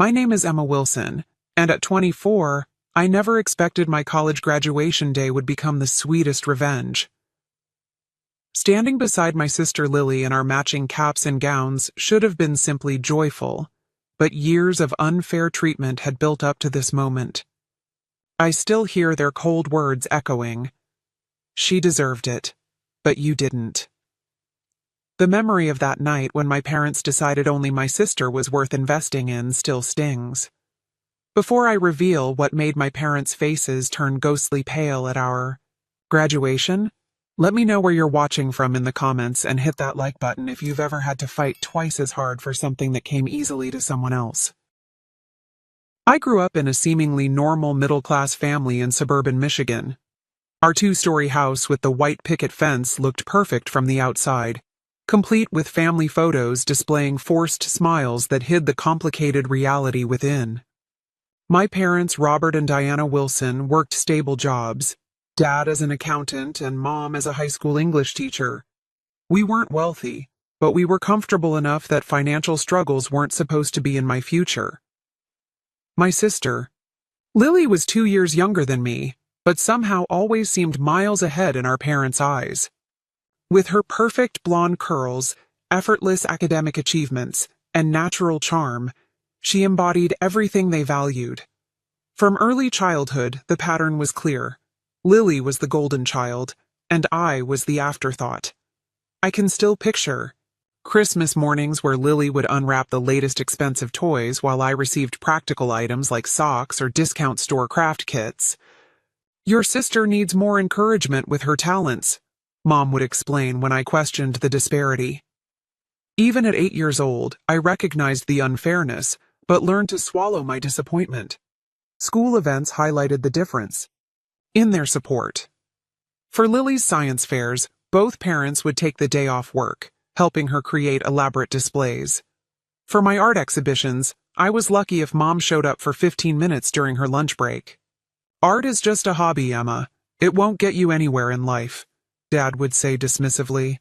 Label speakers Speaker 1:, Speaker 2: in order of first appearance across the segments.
Speaker 1: My name is Emma Wilson, and at 24, I never expected my college graduation day would become the sweetest revenge. Standing beside my sister Lily in our matching caps and gowns should have been simply joyful, but years of unfair treatment had built up to this moment. I still hear their cold words echoing. She deserved it, but you didn't. The memory of that night when my parents decided only my sister was worth investing in still stings. Before I reveal what made my parents' faces turn ghostly pale at our graduation, let me know where you're watching from in the comments and hit that like button if you've ever had to fight twice as hard for something that came easily to someone else. I grew up in a seemingly normal middle-class family in suburban Michigan. Our two-story house with the white picket fence looked perfect from the outside, complete with family photos displaying forced smiles that hid the complicated reality within. My parents, Robert and Diana Wilson, worked stable jobs, Dad as an accountant and Mom as a high school English teacher. We weren't wealthy, but we were comfortable enough that financial struggles weren't supposed to be in my future. My sister, Lily, was 2 years younger than me, but somehow always seemed miles ahead in our parents' eyes. With her perfect blonde curls, effortless academic achievements, and natural charm, she embodied everything they valued. From early childhood, the pattern was clear. Lily was the golden child, and I was the afterthought. I can still picture Christmas mornings where Lily would unwrap the latest expensive toys while I received practical items like socks or discount store craft kits. "Your sister needs more encouragement with her talents," Mom would explain when I questioned the disparity. Even at 8 years old, I recognized the unfairness, but learned to swallow my disappointment. School events highlighted the difference in their support. For Lily's science fairs, both parents would take the day off work, helping her create elaborate displays. For my art exhibitions, I was lucky if Mom showed up for 15 minutes during her lunch break. "Art is just a hobby, Emma. It won't get you anywhere in life," Dad would say dismissively.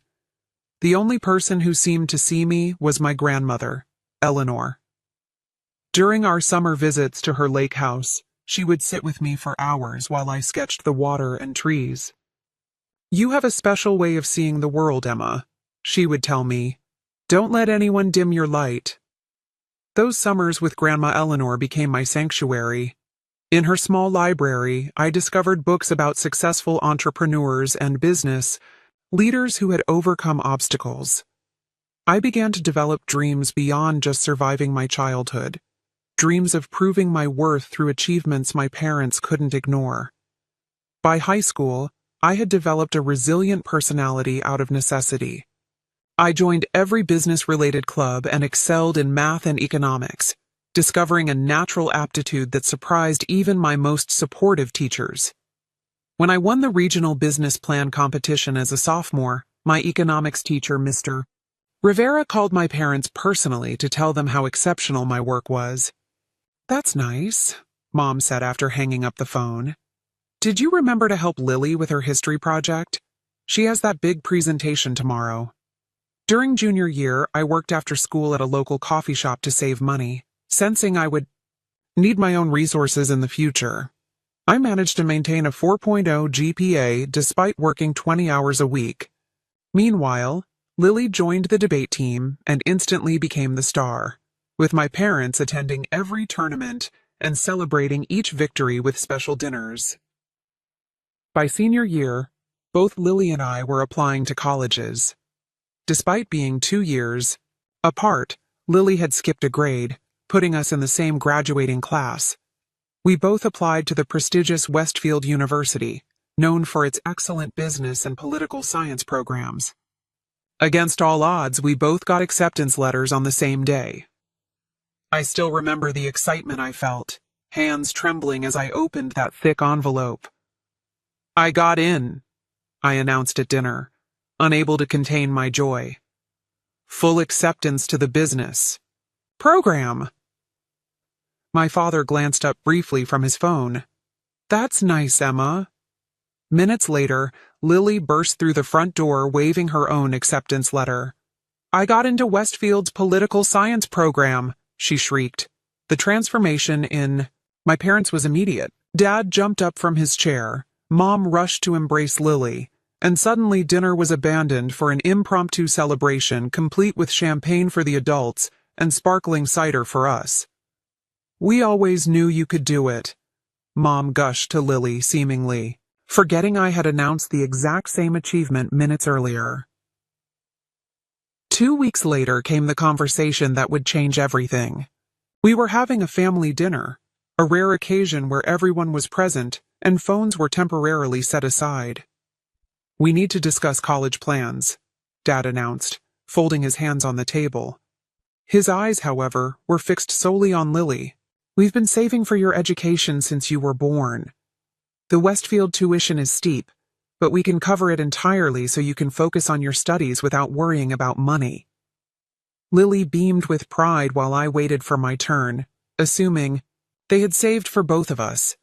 Speaker 1: The only person who seemed to see me was my grandmother, Eleanor. During our summer visits to her lake house, she would sit with me for hours while I sketched the water and trees. "You have a special way of seeing the world, Emma," she would tell me. "Don't let anyone dim your light." Those summers with Grandma Eleanor became my sanctuary. In her small library, I discovered books about successful entrepreneurs and business leaders who had overcome obstacles. I began to develop dreams beyond just surviving my childhood, dreams of proving my worth through achievements my parents couldn't ignore. By high school, I had developed a resilient personality out of necessity. I joined every business-related club and excelled in math and economics, discovering a natural aptitude that surprised even my most supportive teachers. When I won the regional business plan competition as a sophomore, my economics teacher, Mr. Rivera, called my parents personally to tell them how exceptional my work was. "That's nice," Mom said after hanging up the phone. "Did you remember to help Lily with her history project? She has that big presentation tomorrow." During junior year, I worked after school at a local coffee shop to save money, sensing I would need my own resources in the future. I managed to maintain a 4.0 GPA despite working 20 hours a week. Meanwhile, Lily joined the debate team and instantly became the star, with my parents attending every tournament and celebrating each victory with special dinners. By senior year, both Lily and I were applying to colleges. Despite being 2 years apart, Lily had skipped a grade, putting us in the same graduating class. We both applied to the prestigious Westfield University, known for its excellent business and political science programs. Against all odds, we both got acceptance letters on the same day. I still remember the excitement I felt, hands trembling as I opened that thick envelope. "I got in," I announced at dinner, unable to contain my joy. "Full acceptance to the business program." My father glanced up briefly from his phone. "That's nice, Emma." Minutes later, Lily burst through the front door waving her own acceptance letter. "I got into Westfield's political science program," she shrieked. The transformation in my parents was immediate. Dad jumped up from his chair. Mom rushed to embrace Lily. And suddenly dinner was abandoned for an impromptu celebration complete with champagne for the adults and sparkling cider for us. "We always knew you could do it," Mom gushed to Lily, seemingly forgetting I had announced the exact same achievement minutes earlier. 2 weeks later came the conversation that would change everything. We were having a family dinner, a rare occasion where everyone was present and phones were temporarily set aside. "We need to discuss college plans," Dad announced, folding his hands on the table. His eyes, however, were fixed solely on Lily. "We've been saving for your education since you were born. The Westfield tuition is steep, but we can cover it entirely so you can focus on your studies without worrying about money." Lily beamed with pride while I waited for my turn, assuming they had saved for both of us.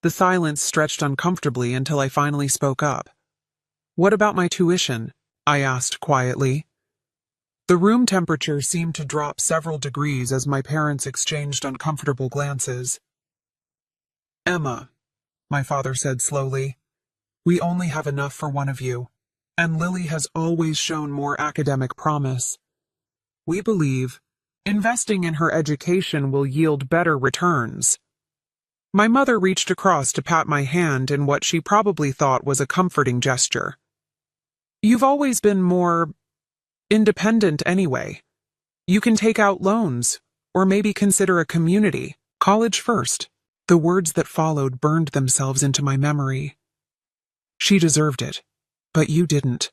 Speaker 1: The silence stretched uncomfortably until I finally spoke up. "What about my tuition?" I asked quietly. The room temperature seemed to drop several degrees as my parents exchanged uncomfortable glances. "Emma," my father said slowly, "we only have enough for one of you, and Lily has always shown more academic promise. We believe investing in her education will yield better returns." My mother reached across to pat my hand in what she probably thought was a comforting gesture. "You've always been more independent anyway. You can take out loans, or maybe consider a community college first." The words that followed burned themselves into my memory. "She deserved it, but you didn't."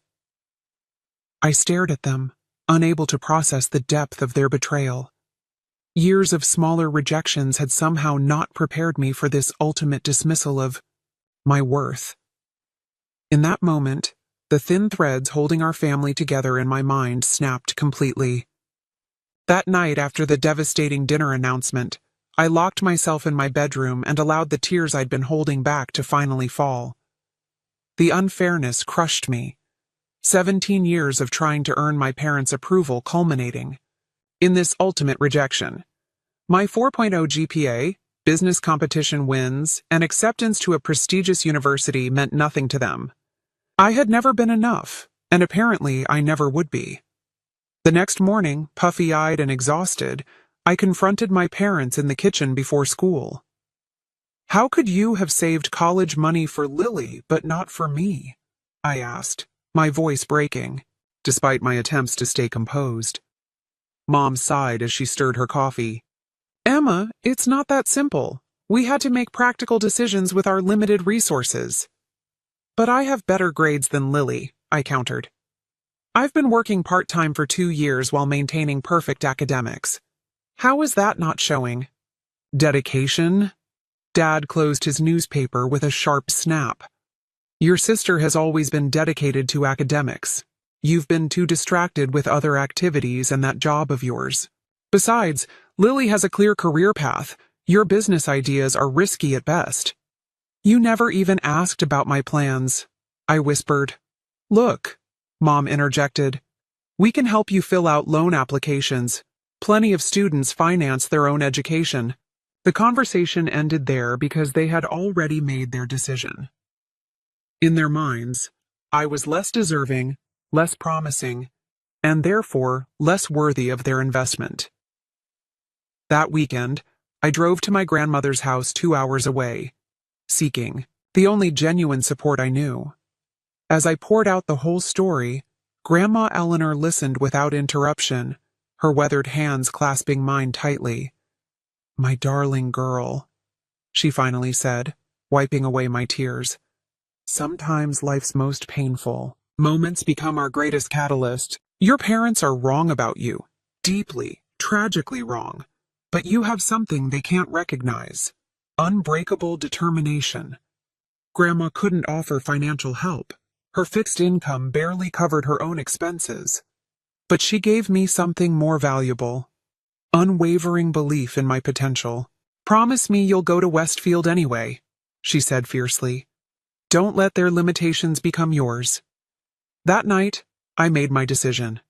Speaker 1: I stared at them, unable to process the depth of their betrayal. Years of smaller rejections had somehow not prepared me for this ultimate dismissal of my worth. In that moment, the thin threads holding our family together in my mind snapped completely. That night after the devastating dinner announcement, I locked myself in my bedroom and allowed the tears I'd been holding back to finally fall. The unfairness crushed me. 17 years of trying to earn my parents' approval culminating in this ultimate rejection. My 4.0 GPA, business competition wins, and acceptance to a prestigious university meant nothing to them. I had never been enough, and apparently I never would be. The next morning, puffy-eyed and exhausted, I confronted my parents in the kitchen before school. "How could you have saved college money for Lily but not for me?" I asked, my voice breaking, despite my attempts to stay composed. Mom sighed as she stirred her coffee. "Emma, it's not that simple. We had to make practical decisions with our limited resources." "But I have better grades than Lily," I countered. "I've been working part-time for 2 years while maintaining perfect academics. How is that not showing?" "Dedication?" Dad closed his newspaper with a sharp snap. "Your sister has always been dedicated to academics. You've been too distracted with other activities and that job of yours. Besides, Lily has a clear career path. Your business ideas are risky at best." "You never even asked about my plans," I whispered. "Look," Mom interjected, "we can help you fill out loan applications. Plenty of students finance their own education." The conversation ended there because they had already made their decision. In their minds, I was less deserving, less promising, and therefore less worthy of their investment. That weekend, I drove to my grandmother's house 2 hours away, seeking the only genuine support I knew. As I poured out the whole story, Grandma Eleanor listened without interruption, her weathered hands clasping mine tightly. "My darling girl," she finally said, wiping away my tears. "Sometimes life's most painful moments become our greatest catalyst. Your parents are wrong about you, deeply, tragically wrong, but you have something they can't recognize: unbreakable determination." Grandma couldn't offer financial help. Her fixed income barely covered her own expenses. But she gave me something more valuable: unwavering belief in my potential. "Promise me you'll go to Westfield anyway," she said fiercely. "Don't let their limitations become yours." That night, I made my decision.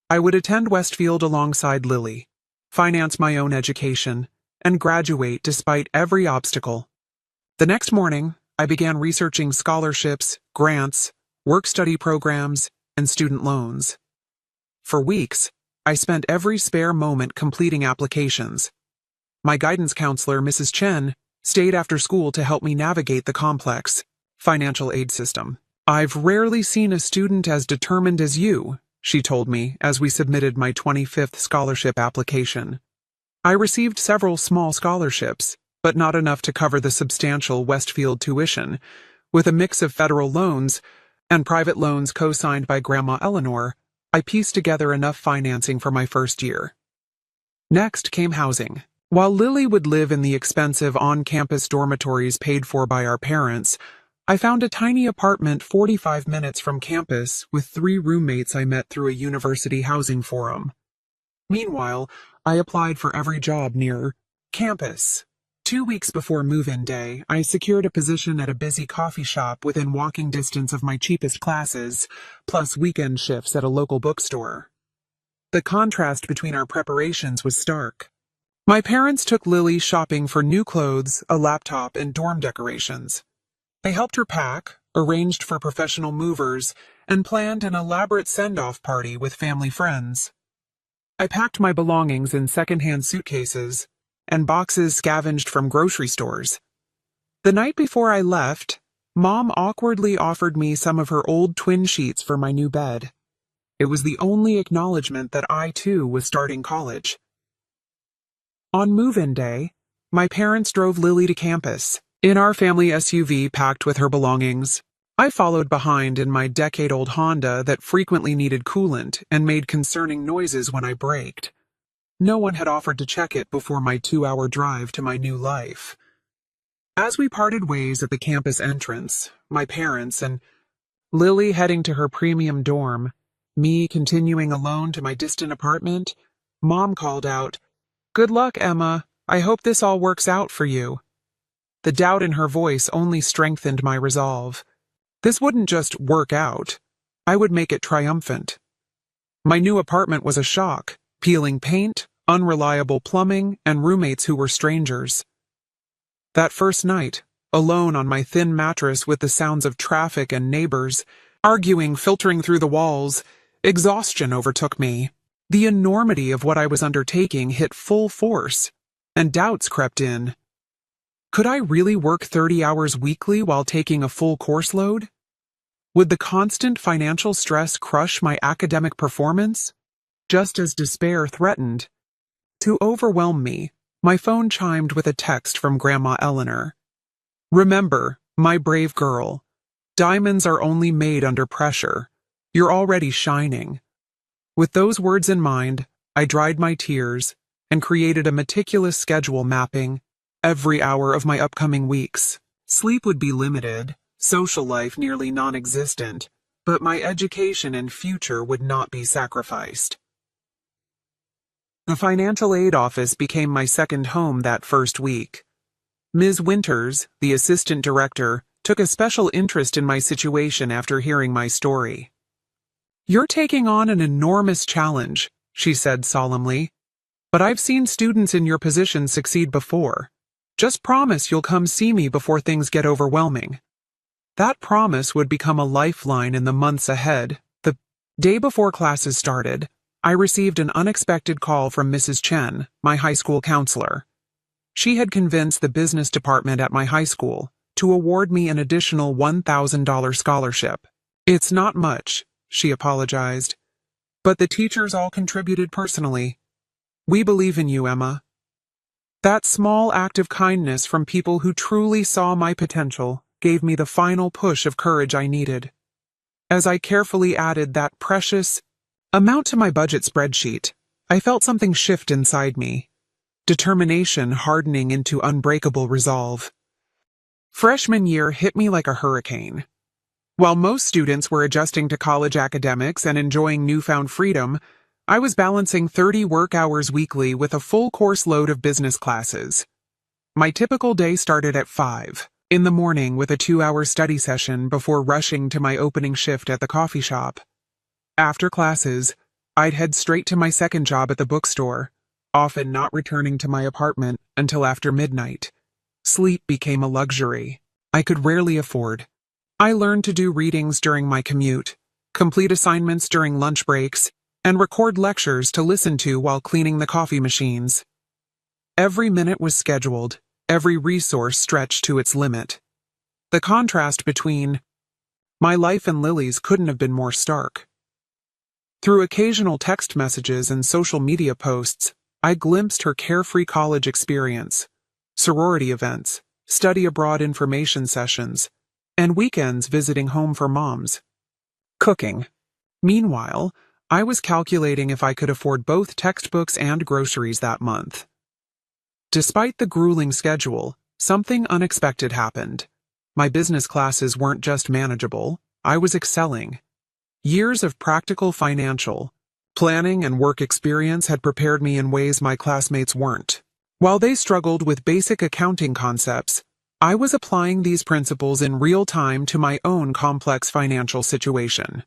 Speaker 1: I would attend Westfield alongside Lily, finance my own education, and graduate despite every obstacle. The next morning, I began researching scholarships, grants, work-study programs, and student loans. For weeks, I spent every spare moment completing applications. My guidance counselor, Mrs. Chen, stayed after school to help me navigate the complex financial aid system. "I've rarely seen a student as determined as you," she told me as we submitted my 25th scholarship application. I received several small scholarships, but not enough to cover the substantial Westfield tuition. With a mix of federal loans and private loans co-signed by Grandma Eleanor, I pieced together enough financing for my first year. Next came housing. While Lily would live in the expensive on-campus dormitories paid for by our parents, I found a tiny apartment 45 minutes from campus with 3 roommates I met through a university housing forum. Meanwhile, I applied for every job near campus. 2 weeks before move-in day, I secured a position at a busy coffee shop within walking distance of my cheapest classes, plus weekend shifts at a local bookstore. The contrast between our preparations was stark. My parents took Lily shopping for new clothes, a laptop, and dorm decorations. They helped her pack, arranged for professional movers, and planned an elaborate send-off party with family friends. I packed my belongings in second-hand suitcases and boxes scavenged from grocery stores. The night before I left, Mom awkwardly offered me some of her old twin sheets for my new bed. It was the only acknowledgement that I, too, was starting college. On move-in day, my parents drove Lily to campus. In our family SUV packed with her belongings, I followed behind in my decade-old Honda that frequently needed coolant and made concerning noises when I braked. No one had offered to check it before my 2-hour drive to my new life. As we parted ways at the campus entrance, my parents and Lily heading to her premium dorm, me continuing alone to my distant apartment, Mom called out, "Good luck, Emma. I hope this all works out for you." The doubt in her voice only strengthened my resolve. This wouldn't just work out. I would make it triumphant. My new apartment was a shock, peeling paint, unreliable plumbing, and roommates who were strangers. That first night, alone on my thin mattress with the sounds of traffic and neighbors, arguing filtering through the walls, exhaustion overtook me. The enormity of what I was undertaking hit full force, and doubts crept in. Could I really work 30 hours weekly while taking a full course load? Would the constant financial stress crush my academic performance? Just as despair threatened to overwhelm me, my phone chimed with a text from Grandma Eleanor. "Remember, my brave girl, diamonds are only made under pressure. You're already shining." With those words in mind, I dried my tears and created a meticulous schedule mapping every hour of my upcoming weeks. Sleep would be limited, social life nearly non-existent, but my education and future would not be sacrificed. The financial aid office became my second home that first week. Ms. Winters, the assistant director, took a special interest in my situation after hearing my story. "You're taking on an enormous challenge," she said solemnly, "but I've seen students in your position succeed before. Just promise you'll come see me before things get overwhelming." That promise would become a lifeline in the months ahead. The day before classes started, I received an unexpected call from Mrs. Chen, my high school counselor. She had convinced the business department at my high school to award me an additional $1,000 scholarship. "It's not much," she apologized, "but the teachers all contributed personally. We believe in you, Emma." That small act of kindness from people who truly saw my potential gave me the final push of courage I needed. As I carefully added that precious amount to my budget spreadsheet, I felt something shift inside me, determination hardening into unbreakable resolve. Freshman year hit me like a hurricane. While most students were adjusting to college academics and enjoying newfound freedom, I was balancing 30 work hours weekly with a full course load of business classes. My typical day started at 5 in the morning with a 2-hour study session before rushing to my opening shift at the coffee shop. After classes, I'd head straight to my second job at the bookstore, often not returning to my apartment until after midnight. Sleep became a luxury I could rarely afford. I learned to do readings during my commute, complete assignments during lunch breaks, and record lectures to listen to while cleaning the coffee machines. Every minute was scheduled, every resource stretched to its limit. The contrast between my life and Lily's couldn't have been more stark. Through occasional text messages and social media posts, I glimpsed her carefree college experience, sorority events, study abroad information sessions, and weekends visiting home for moms. Cooking. Meanwhile, I was calculating if I could afford both textbooks and groceries that month. Despite the grueling schedule, something unexpected happened. My business classes weren't just manageable, I was excelling. Years of practical financial, planning and work experience had prepared me in ways my classmates weren't. While they struggled with basic accounting concepts, I was applying these principles in real time to my own complex financial situation.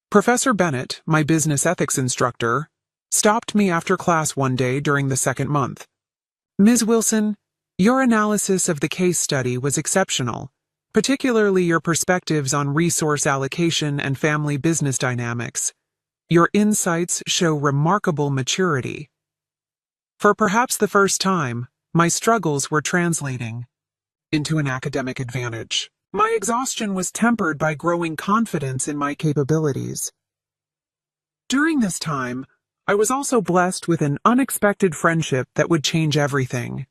Speaker 1: Professor Bennett, my business ethics instructor, stopped me after class one day during the second month. "Ms. Wilson, your analysis of the case study was exceptional, particularly your perspectives on resource allocation and family business dynamics. Your insights show remarkable maturity." For perhaps the first time, my struggles were translating into an academic advantage. My exhaustion was tempered by growing confidence in my capabilities. During this time, I was also blessed with an unexpected friendship that would change everything.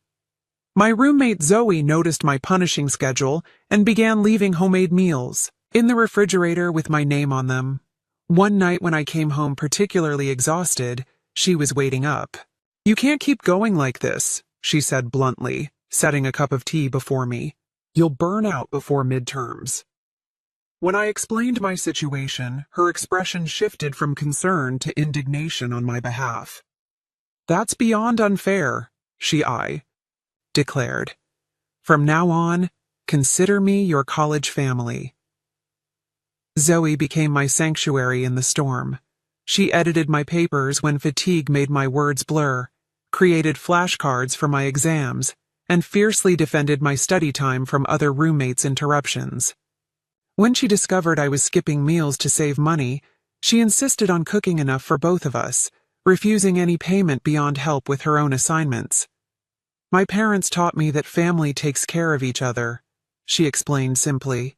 Speaker 1: My roommate Zoe noticed my punishing schedule and began leaving homemade meals in the refrigerator with my name on them. One night when I came home particularly exhausted, she was waiting up. "You can't keep going like this," she said bluntly, setting a cup of tea before me. "You'll burn out before midterms." When I explained my situation, her expression shifted from concern to indignation on my behalf. "That's beyond unfair," she declared. "From now on, consider me your college family." Zoe became my sanctuary in the storm. She edited my papers when fatigue made my words blur, created flashcards for my exams, and fiercely defended my study time from other roommates' interruptions. When she discovered I was skipping meals to save money, she insisted on cooking enough for both of us, refusing any payment beyond help with her own assignments. "My parents taught me that family takes care of each other," she explained simply.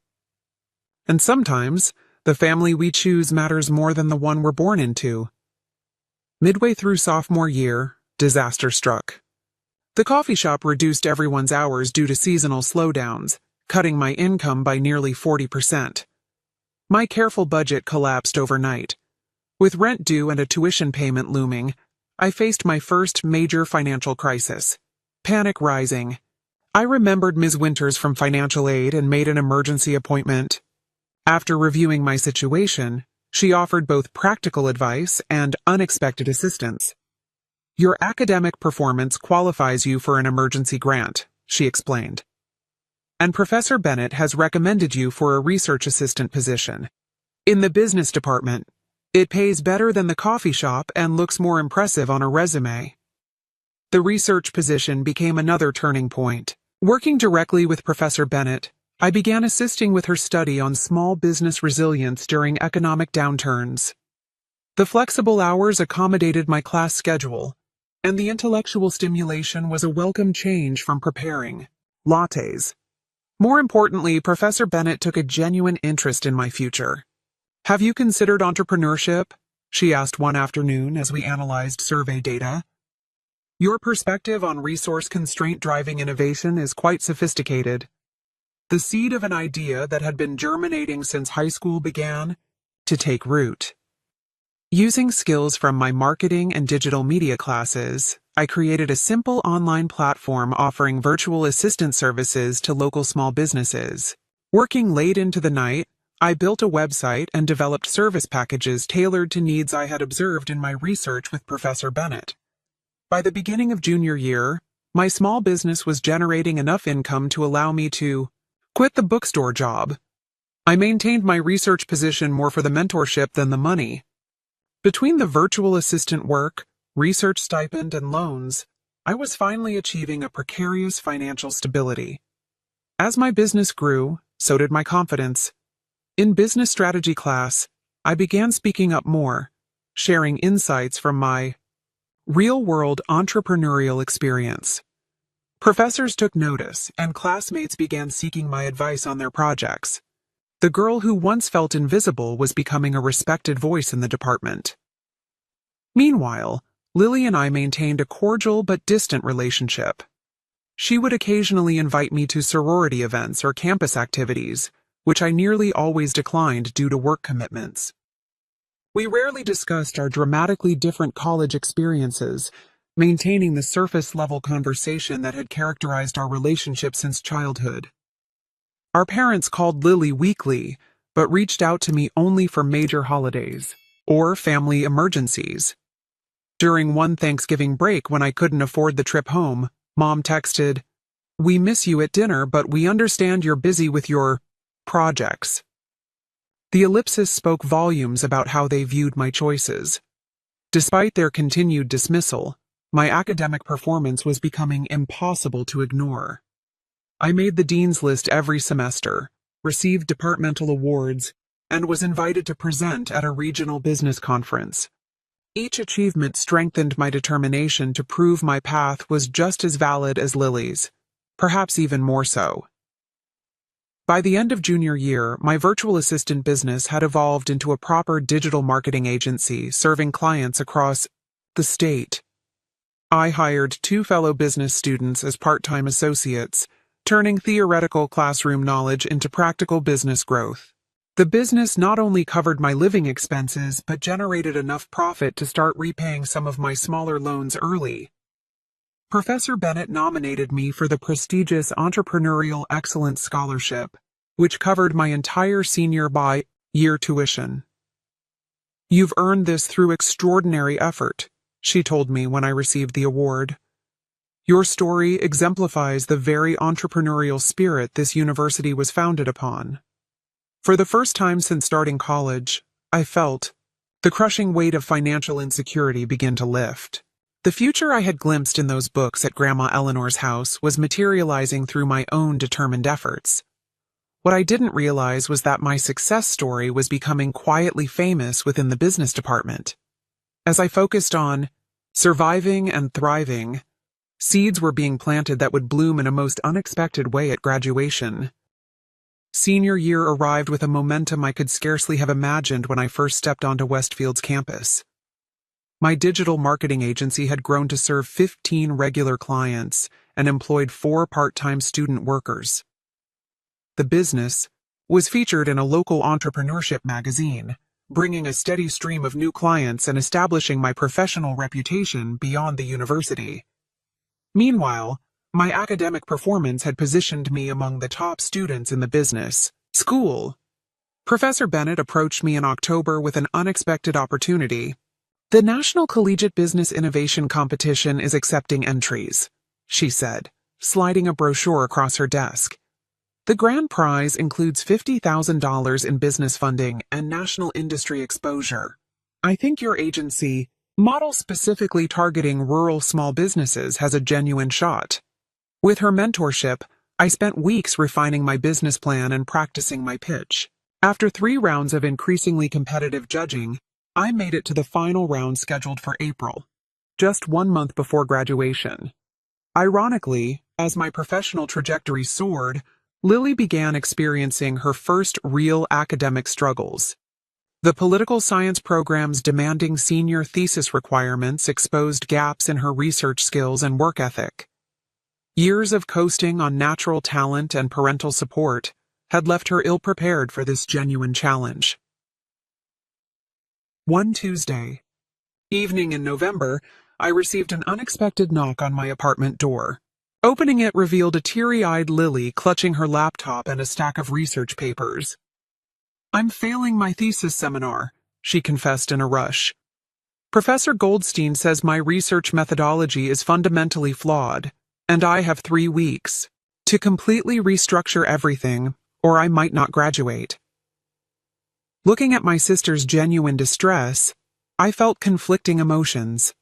Speaker 1: "And sometimes, the family we choose matters more than the one we're born into." Midway through sophomore year, disaster struck. The coffee shop reduced everyone's hours due to seasonal slowdowns, cutting my income by nearly 40%. My careful budget collapsed overnight. With rent due and a tuition payment looming, I faced my first major financial crisis. Panic rising. I remembered Ms. Winters from financial aid and made an emergency appointment. After reviewing my situation, she offered both practical advice and unexpected assistance. "Your academic performance qualifies you for an emergency grant," she explained. "And Professor Bennett has recommended you for a research assistant position in the business department. It pays better than the coffee shop and looks more impressive on a resume." The research position became another turning point. Working directly with Professor Bennett, I began assisting with her study on small business resilience during economic downturns. The flexible hours accommodated my class schedule, and the intellectual stimulation was a welcome change from preparing lattes. More importantly, Professor Bennett took a genuine interest in my future. "Have you considered entrepreneurship?" she asked one afternoon as we analyzed survey data. "Your perspective on resource constraint driving innovation is quite sophisticated." The seed of an idea that had been germinating since high school began to take root. Using skills from my marketing and digital media classes, I created a simple online platform offering virtual assistant services to local small businesses. Working late into the night, I built a website and developed service packages tailored to needs I had observed in my research with Professor Bennett. By the beginning of junior year, my small business was generating enough income to allow me to quit the bookstore job. I maintained my research position more for the mentorship than the money. Between the virtual assistant work, research stipend, and loans, I was finally achieving a precarious financial stability. As my business grew, so did my confidence. In business strategy class, I began speaking up more, sharing insights from my real-world entrepreneurial experience. Professors took notice, and classmates began seeking my advice on their projects. The girl who once felt invisible was becoming a respected voice in the department. Meanwhile, Lily and I maintained a cordial but distant relationship. She would occasionally invite me to sorority events or campus activities, which I nearly always declined due to work commitments. We rarely discussed our dramatically different college experiences, maintaining the surface-level conversation that had characterized our relationship since childhood. Our parents called Lily weekly, but reached out to me only for major holidays or family emergencies. During one Thanksgiving break when I couldn't afford the trip home, Mom texted, "We miss you at dinner, but we understand you're busy with your projects." The ellipsis spoke volumes about how they viewed my choices. Despite their continued dismissal, my academic performance was becoming impossible to ignore. I made the dean's list every semester, received departmental awards, and was invited to present at a regional business conference. Each achievement strengthened my determination to prove my path was just as valid as Lily's, perhaps even more so. By the end of junior year, my virtual assistant business had evolved into a proper digital marketing agency serving clients across the state. I hired 2 fellow business students as part-time associates, turning theoretical classroom knowledge into practical business growth. The business not only covered my living expenses, but generated enough profit to start repaying some of my smaller loans early. Professor Bennett nominated me for the prestigious Entrepreneurial Excellence Scholarship, which covered my entire senior year tuition. "You've earned this through extraordinary effort," she told me when I received the award. "Your story exemplifies the very entrepreneurial spirit this university was founded upon." For the first time since starting college, I felt the crushing weight of financial insecurity begin to lift. The future I had glimpsed in those books at Grandma Eleanor's house was materializing through my own determined efforts. What I didn't realize was that my success story was becoming quietly famous within the business department. As I focused on surviving and thriving, seeds were being planted that would bloom in a most unexpected way at graduation. Senior year arrived with a momentum I could scarcely have imagined when I first stepped onto Westfield's campus. My digital marketing agency had grown to serve 15 regular clients and employed 4 part-time student workers. The business was featured in a local entrepreneurship magazine, bringing a steady stream of new clients and establishing my professional reputation beyond the university. Meanwhile, my academic performance had positioned me among the top students in the business school. Professor Bennett approached me in October with an unexpected opportunity. "The National Collegiate Business Innovation Competition is accepting entries," she said, sliding a brochure across her desk. "The grand prize includes $50,000 in business funding and national industry exposure. I think your agency, model specifically targeting rural small businesses, has a genuine shot." With her mentorship, I spent weeks refining my business plan and practicing my pitch. After 3 rounds of increasingly competitive judging, I made it to the final round scheduled for April, just 1 month before graduation. Ironically, as my professional trajectory soared, Lily began experiencing her first real academic struggles. The political science program's demanding senior thesis requirements exposed gaps in her research skills and work ethic. Years of coasting on natural talent and parental support had left her ill-prepared for this genuine challenge. One Tuesday evening in November, I received an unexpected knock on my apartment door. Opening it revealed a teary-eyed Lily clutching her laptop and a stack of research papers. "I'm failing my thesis seminar," she confessed in a rush. "Professor Goldstein says my research methodology is fundamentally flawed, and I have 3 weeks to completely restructure everything, or I might not graduate." Looking at my sister's genuine distress, I felt conflicting emotions.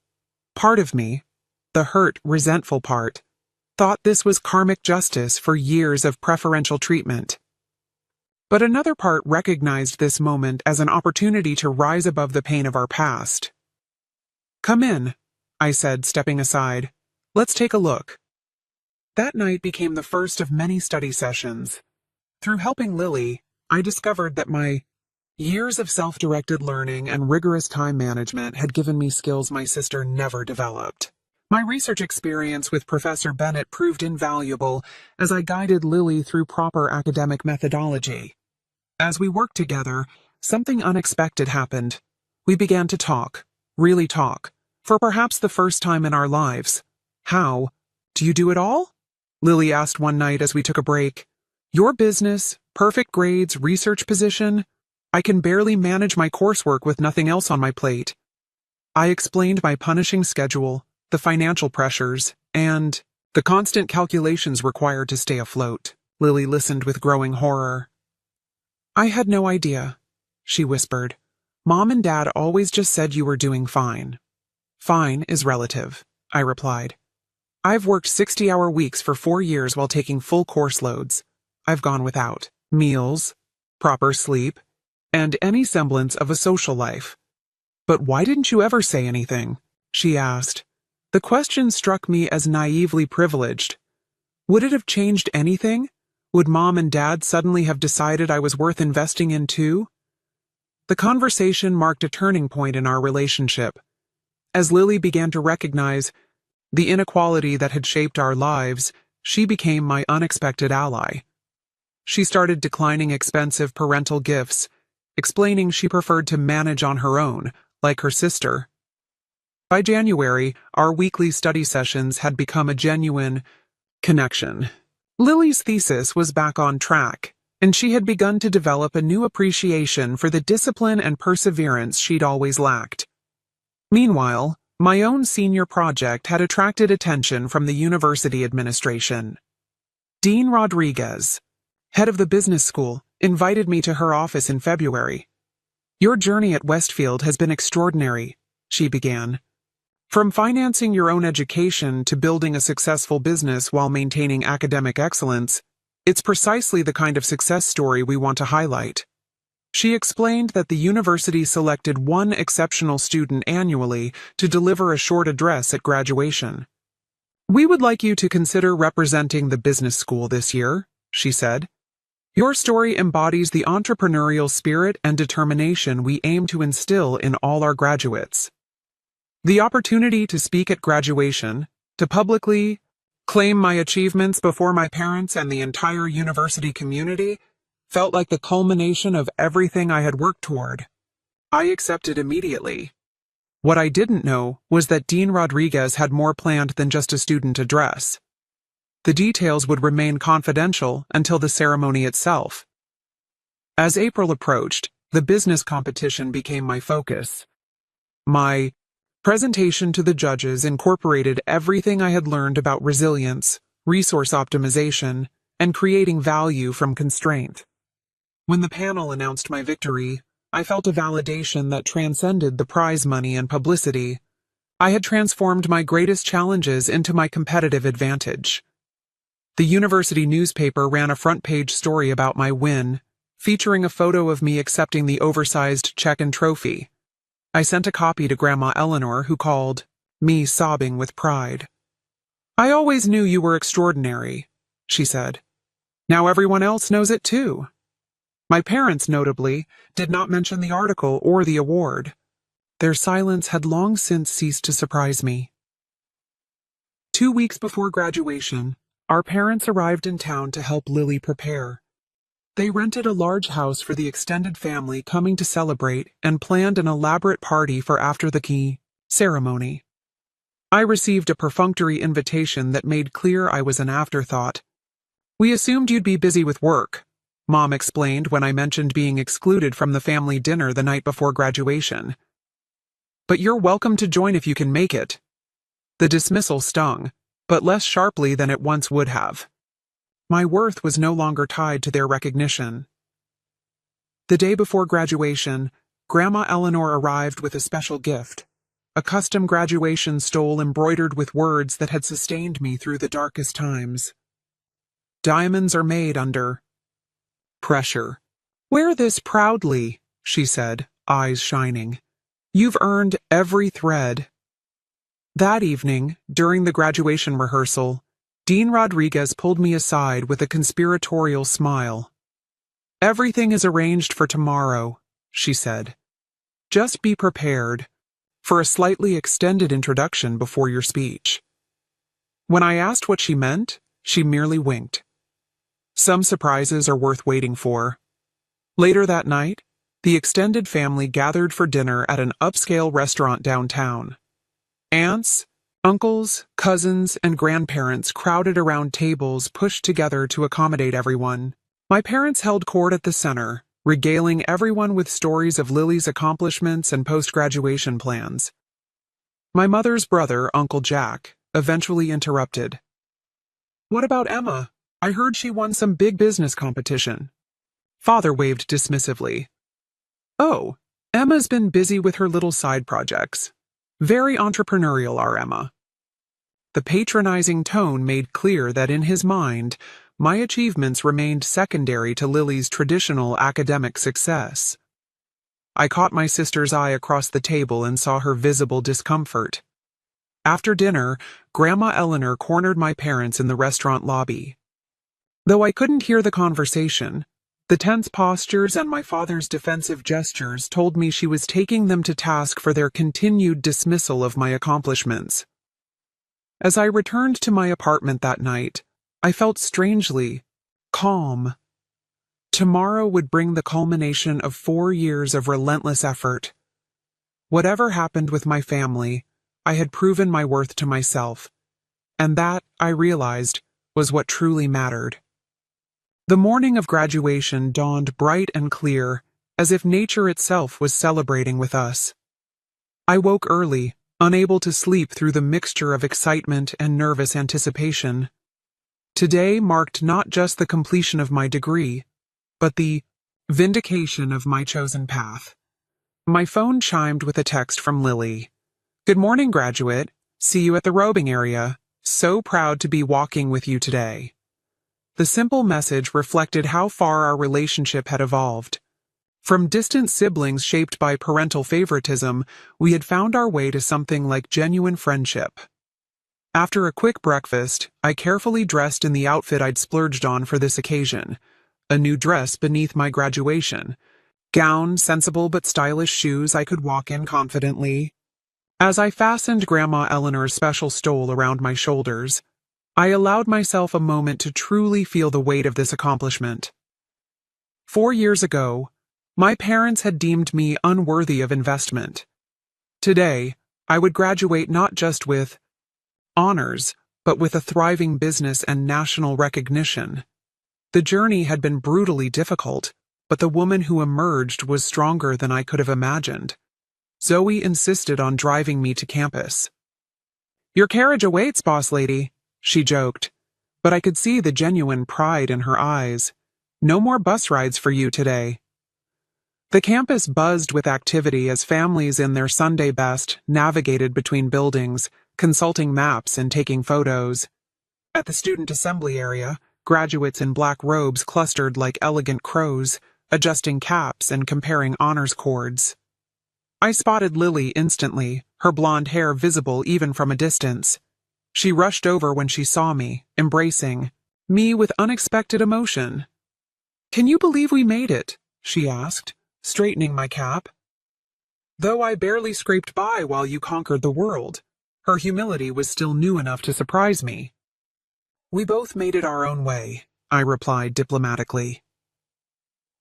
Speaker 1: Part of me, the hurt, resentful part, thought this was karmic justice for years of preferential treatment. But another part recognized this moment as an opportunity to rise above the pain of our past. "Come in," I said, stepping aside. "Let's take a look." That night became the first of many study sessions. Through helping Lily, I discovered that my years of self-directed learning and rigorous time management had given me skills my sister never developed. My research experience with Professor Bennett proved invaluable as I guided Lily through proper academic methodology. As we worked together, something unexpected happened. We began to talk, really talk, for perhaps the first time in our lives. "How? Do you do it all?" Lily asked one night as we took a break. "Your business, perfect grades, research position. I can barely manage my coursework with nothing else on my plate." I explained my punishing schedule, the financial pressures, and the constant calculations required to stay afloat. Lily listened with growing horror. "I had no idea," she whispered. "Mom and Dad always just said you were doing fine." "Fine is relative," I replied. "I've worked 60-hour weeks for 4 years while taking full course loads. I've gone without meals, proper sleep, and any semblance of a social life." "But why didn't you ever say anything?" she asked. The question struck me as naively privileged. Would it have changed anything? Would Mom and Dad suddenly have decided I was worth investing in too? The conversation marked a turning point in our relationship. As Lily began to recognize the inequality that had shaped our lives, she became my unexpected ally. She started declining expensive parental gifts, explaining she preferred to manage on her own, like her sister. By January, our weekly study sessions had become a genuine connection. Lily's thesis was back on track, and she had begun to develop a new appreciation for the discipline and perseverance she'd always lacked. Meanwhile, my own senior project had attracted attention from the university administration. Dean Rodriguez, head of the business school, invited me to her office in February. "Your journey at Westfield has been extraordinary," she began. "From financing your own education to building a successful business while maintaining academic excellence, it's precisely the kind of success story we want to highlight." She explained that the university selected one exceptional student annually to deliver a short address at graduation. "We would like you to consider representing the business school this year," she said. "Your story embodies the entrepreneurial spirit and determination we aim to instill in all our graduates." The opportunity to speak at graduation, to publicly claim my achievements before my parents and the entire university community, felt like the culmination of everything I had worked toward. I accepted immediately. What I didn't know was that Dean Rodriguez had more planned than just a student address. The details would remain confidential until the ceremony itself. As April approached, the business competition became my focus. My presentation to the judges incorporated everything I had learned about resilience, resource optimization, and creating value from constraint. When the panel announced my victory, I felt a validation that transcended the prize money and publicity. I had transformed my greatest challenges into my competitive advantage. The university newspaper ran a front-page story about my win, featuring a photo of me accepting the oversized check and trophy. I sent a copy to Grandma Eleanor, who called me sobbing with pride. "I always knew you were extraordinary," she said. "Now everyone else knows it too." My parents, notably, did not mention the article or the award. Their silence had long since ceased to surprise me. 2 weeks before graduation, our parents arrived in town to help Lily prepare. They rented a large house for the extended family coming to celebrate and planned an elaborate party for after the key ceremony. I received a perfunctory invitation that made clear I was an afterthought. "We assumed you'd be busy with work," Mom explained when I mentioned being excluded from the family dinner the night before graduation. "But you're welcome to join if you can make it." The dismissal stung, but less sharply than it once would have. My worth was no longer tied to their recognition. The day before graduation, Grandma Eleanor arrived with a special gift. a custom graduation stole embroidered with words that had sustained me through the darkest times. Diamonds are made under pressure. Wear this proudly, she said, eyes shining. You've earned every thread. That evening, during the graduation rehearsal, Dean Rodriguez pulled me aside with a conspiratorial smile. Everything is arranged for tomorrow, she said. Just be prepared for a slightly extended introduction before your speech. When I asked what she meant, she merely winked. Some surprises are worth waiting for. Later that night, the extended family gathered for dinner at an upscale restaurant downtown. Aunts, uncles, cousins, and grandparents crowded around tables pushed together to accommodate everyone. My parents held court at the center, regaling everyone with stories of Lily's accomplishments and post-graduation plans. My mother's brother, Uncle Jack, eventually interrupted. What about Emma? I heard she won some big business competition. Father waved dismissively. Oh, Emma's been busy with her little side projects. Very entrepreneurial, our Emma. The patronizing tone made clear that in his mind, my achievements remained secondary to Lily's traditional academic success. I caught my sister's eye across the table and saw her visible discomfort. After dinner, Grandma Eleanor cornered my parents in the restaurant lobby. Though I couldn't hear the conversation, the tense postures and my father's defensive gestures told me she was taking them to task for their continued dismissal of my accomplishments. As I returned to my apartment that night, I felt strangely calm. Tomorrow would bring the culmination of 4 years of relentless effort. Whatever happened with my family, I had proven my worth to myself, and that, I realized, was what truly mattered. The morning of graduation dawned bright and clear, as if nature itself was celebrating with us. I woke early, unable to sleep through the mixture of excitement and nervous anticipation. Today marked not just the completion of my degree, but the vindication of my chosen path. My phone chimed with a text from Lily. Good morning, graduate. See you at the robing area. So proud to be walking with you today. The simple message reflected how far our relationship had evolved. From distant siblings shaped by parental favoritism, we had found our way to something like genuine friendship. After a quick breakfast, I carefully dressed in the outfit I'd splurged on for this occasion. A new dress beneath my graduation. Gown, sensible but stylish shoes I could walk in confidently. As I fastened Grandma Eleanor's special stole around my shoulders, I allowed myself a moment to truly feel the weight of this accomplishment. 4 years ago, my parents had deemed me unworthy of investment. Today, I would graduate not just with honors, but with a thriving business and national recognition. The journey had been brutally difficult, but the woman who emerged was stronger than I could have imagined. Zoe insisted on driving me to campus. Your carriage awaits, boss lady, she joked, but I could see the genuine pride in her eyes. No more bus rides for you today. The campus buzzed with activity as families in their Sunday best navigated between buildings, consulting maps and taking photos. At the student assembly area, graduates in black robes clustered like elegant crows, adjusting caps and comparing honors cords. I spotted Lily instantly, her blonde hair visible even from a distance. She rushed over when she saw me, embracing me with unexpected emotion. Can you believe we made it? She asked, straightening my cap. Though I barely scraped by while you conquered the world, her humility was still new enough to surprise me. We both made it our own way, I replied diplomatically.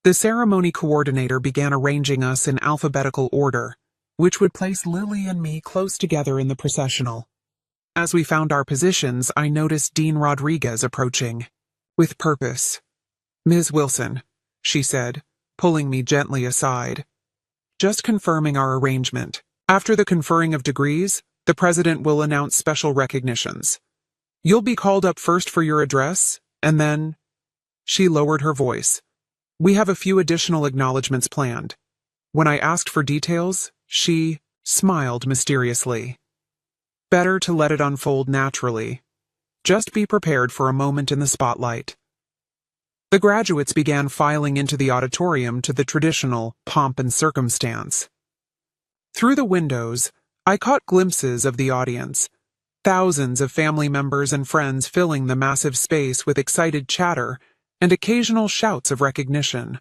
Speaker 1: The ceremony coordinator began arranging us in alphabetical order, which would place Lily and me close together in the processional. As we found our positions, I noticed Dean Rodriguez approaching. With purpose. Ms. Wilson, she said, pulling me gently aside. Just confirming our arrangement. After the conferring of degrees, the president will announce special recognitions. You'll be called up first for your address, and then... She lowered her voice. We have a few additional acknowledgments planned. When I asked for details, she smiled mysteriously. Better to let it unfold naturally. Just be prepared for a moment in the spotlight. The graduates began filing into the auditorium to the traditional pomp and circumstance. Through the windows, I caught glimpses of the audience, thousands of family members and friends filling the massive space with excited chatter and occasional shouts of recognition.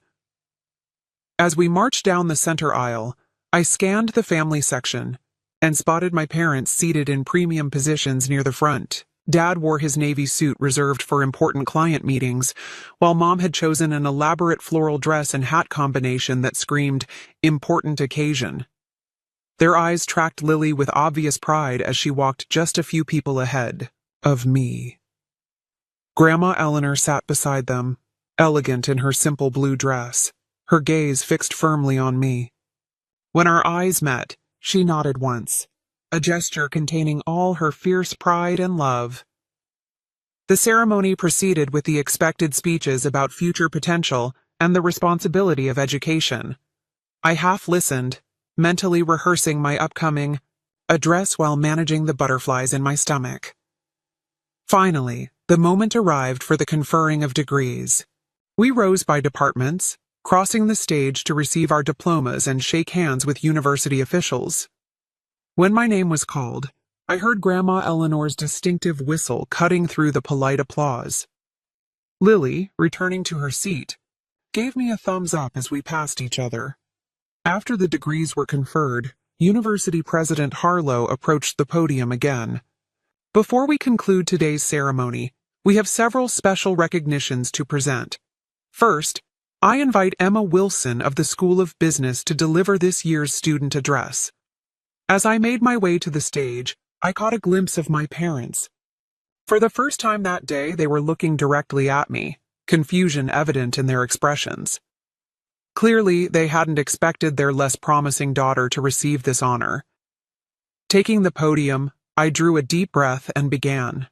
Speaker 1: As we marched down the center aisle, I scanned the family section and spotted my parents seated in premium positions near the front. Dad wore his navy suit reserved for important client meetings, while Mom had chosen an elaborate floral dress and hat combination that screamed, "important occasion." Their eyes tracked Lily with obvious pride as she walked just a few people ahead of me. Grandma Eleanor sat beside them, elegant in her simple blue dress, her gaze fixed firmly on me. When our eyes met, she nodded once, a gesture containing all her fierce pride and love. The ceremony proceeded with the expected speeches about future potential and the responsibility of education. I half listened, mentally rehearsing my upcoming address while managing the butterflies in my stomach. Finally, the moment arrived for the conferring of degrees. We rose by departments, crossing the stage to receive our diplomas and shake hands with university officials. When my name was called, I heard Grandma Eleanor's distinctive whistle cutting through the polite applause. Lily, returning to her seat, gave me a thumbs up as we passed each other. After the degrees were conferred, University President Harlow approached the podium again. Before we conclude today's ceremony, we have several special recognitions to present. First, I invite Emma Wilson of the School of Business to deliver this year's student address. As I made my way to the stage, I caught a glimpse of my parents. For the first time that day, they were looking directly at me, confusion evident in their expressions. Clearly, they hadn't expected their less promising daughter to receive this honor. Taking the podium, I drew a deep breath and began.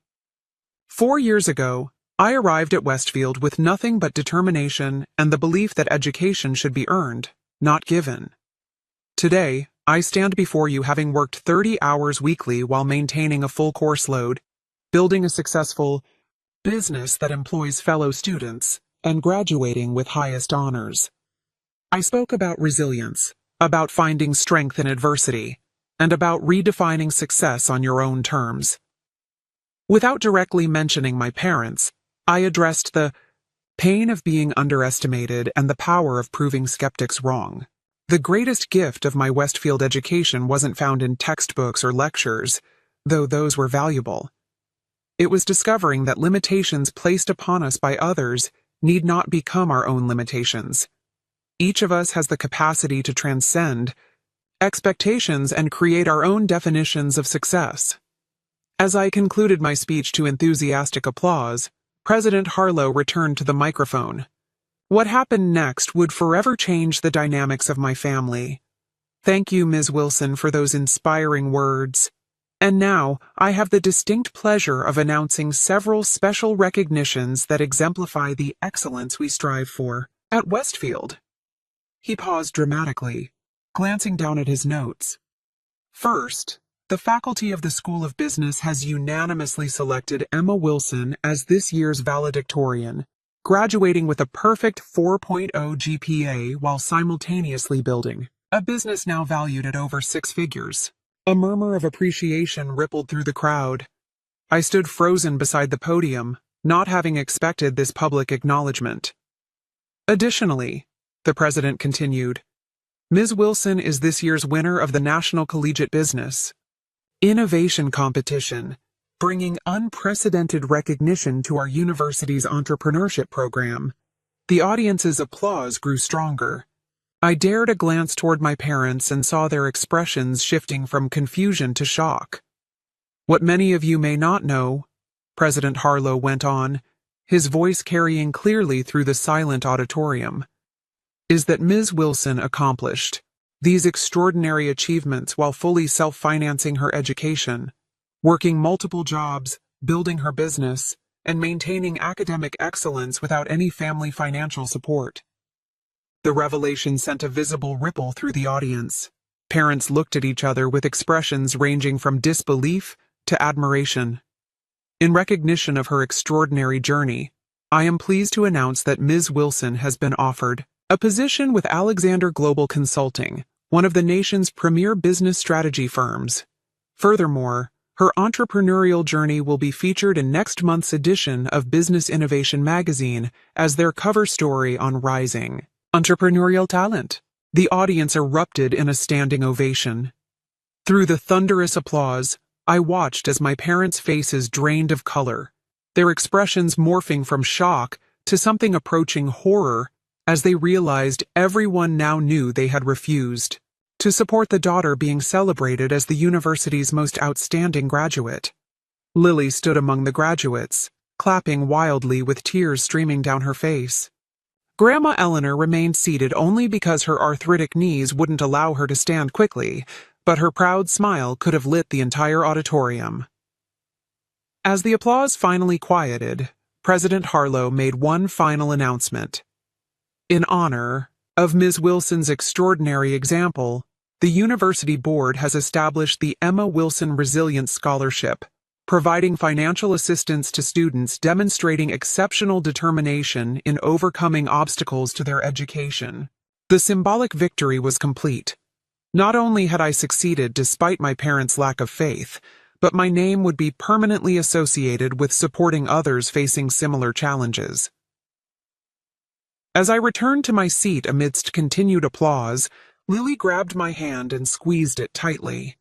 Speaker 1: 4 years ago, I arrived at Westfield with nothing but determination and the belief that education should be earned, not given. Today, I stand before you having worked 30 hours weekly while maintaining a full course load, building a successful business that employs fellow students, and graduating with highest honors. I spoke about resilience, about finding strength in adversity, and about redefining success on your own terms. Without directly mentioning my parents, I addressed the pain of being underestimated and the power of proving skeptics wrong. The greatest gift of my Westfield education wasn't found in textbooks or lectures, though those were valuable. It was discovering that limitations placed upon us by others need not become our own limitations. Each of us has the capacity to transcend expectations and create our own definitions of success. As I concluded my speech to enthusiastic applause, President Harlow returned to the microphone. What happened next would forever change the dynamics of my family. Thank you, Ms. Wilson, for those inspiring words. And now, I have the distinct pleasure of announcing several special recognitions that exemplify the excellence we strive for at Westfield. He paused dramatically, glancing down at his notes. First, the faculty of the School of Business has unanimously selected Emma Wilson as this year's valedictorian, graduating with a perfect 4.0 GPA while simultaneously building a business now valued at over 6 figures. A murmur of appreciation rippled through the crowd. I stood frozen beside the podium, not having expected this public acknowledgement. Additionally, the president continued, Ms. Wilson is this year's winner of the National Collegiate Business Innovation Competition, bringing unprecedented recognition to our university's entrepreneurship program. The audience's applause grew stronger. I dared a glance toward my parents and saw their expressions shifting from confusion to shock. What many of you may not know, President Harlow went on, his voice carrying clearly through the silent auditorium, is that Ms. Wilson accomplished these extraordinary achievements while fully self-financing her education, working multiple jobs, building her business, and maintaining academic excellence without any family financial support. The revelation sent a visible ripple through the audience. Parents looked at each other with expressions ranging from disbelief to admiration. In recognition of her extraordinary journey, I am pleased to announce that Ms. Wilson has been offered a position with Alexander Global Consulting, one of the nation's premier business strategy firms. Furthermore, her entrepreneurial journey will be featured in next month's edition of Business Innovation magazine as their cover story on rising entrepreneurial talent. The audience erupted in a standing ovation. Through the thunderous applause, I watched as my parents' faces drained of color, their expressions morphing from shock to something approaching horror as they realized everyone now knew they had refused to support the daughter being celebrated as the university's most outstanding graduate. Lily stood among the graduates, clapping wildly with tears streaming down her face. Grandma Eleanor remained seated only because her arthritic knees wouldn't allow her to stand quickly, but her proud smile could have lit the entire auditorium. As the applause finally quieted, President Harlow made one final announcement. In honor of Ms. Wilson's extraordinary example, the University Board has established the Emma Wilson Resilience Scholarship, providing financial assistance to students demonstrating exceptional determination in overcoming obstacles to their education. The symbolic victory was complete. Not only had I succeeded despite my parents' lack of faith, but my name would be permanently associated with supporting others facing similar challenges. As I returned to my seat amidst continued applause, Lily grabbed my hand and squeezed it tightly.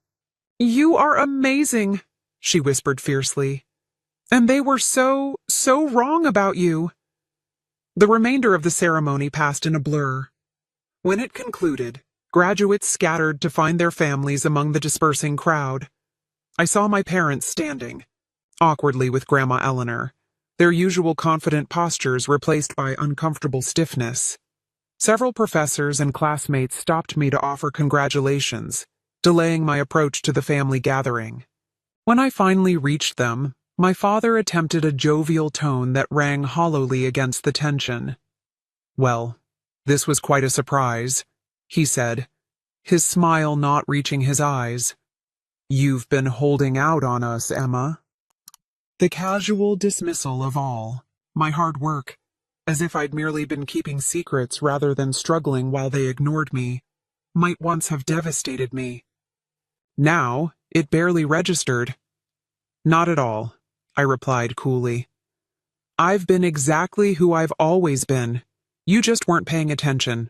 Speaker 1: "You are amazing," she whispered fiercely. "And they were so wrong about you." The remainder of the ceremony passed in a blur. When it concluded, graduates scattered to find their families among the dispersing crowd. I saw my parents standing, awkwardly with Grandma Eleanor, their usual confident postures replaced by uncomfortable stiffness. Several professors and classmates stopped me to offer congratulations, delaying my approach to the family gathering. When I finally reached them, my father attempted a jovial tone that rang hollowly against the tension. "Well, this was quite a surprise," he said, his smile not reaching his eyes. "You've been holding out on us, Emma." The casual dismissal of all, my hard work, as if I'd merely been keeping secrets rather than struggling while they ignored me, might once have devastated me. Now, it barely registered. "Not at all," I replied coolly. "I've been exactly who I've always been. You just weren't paying attention."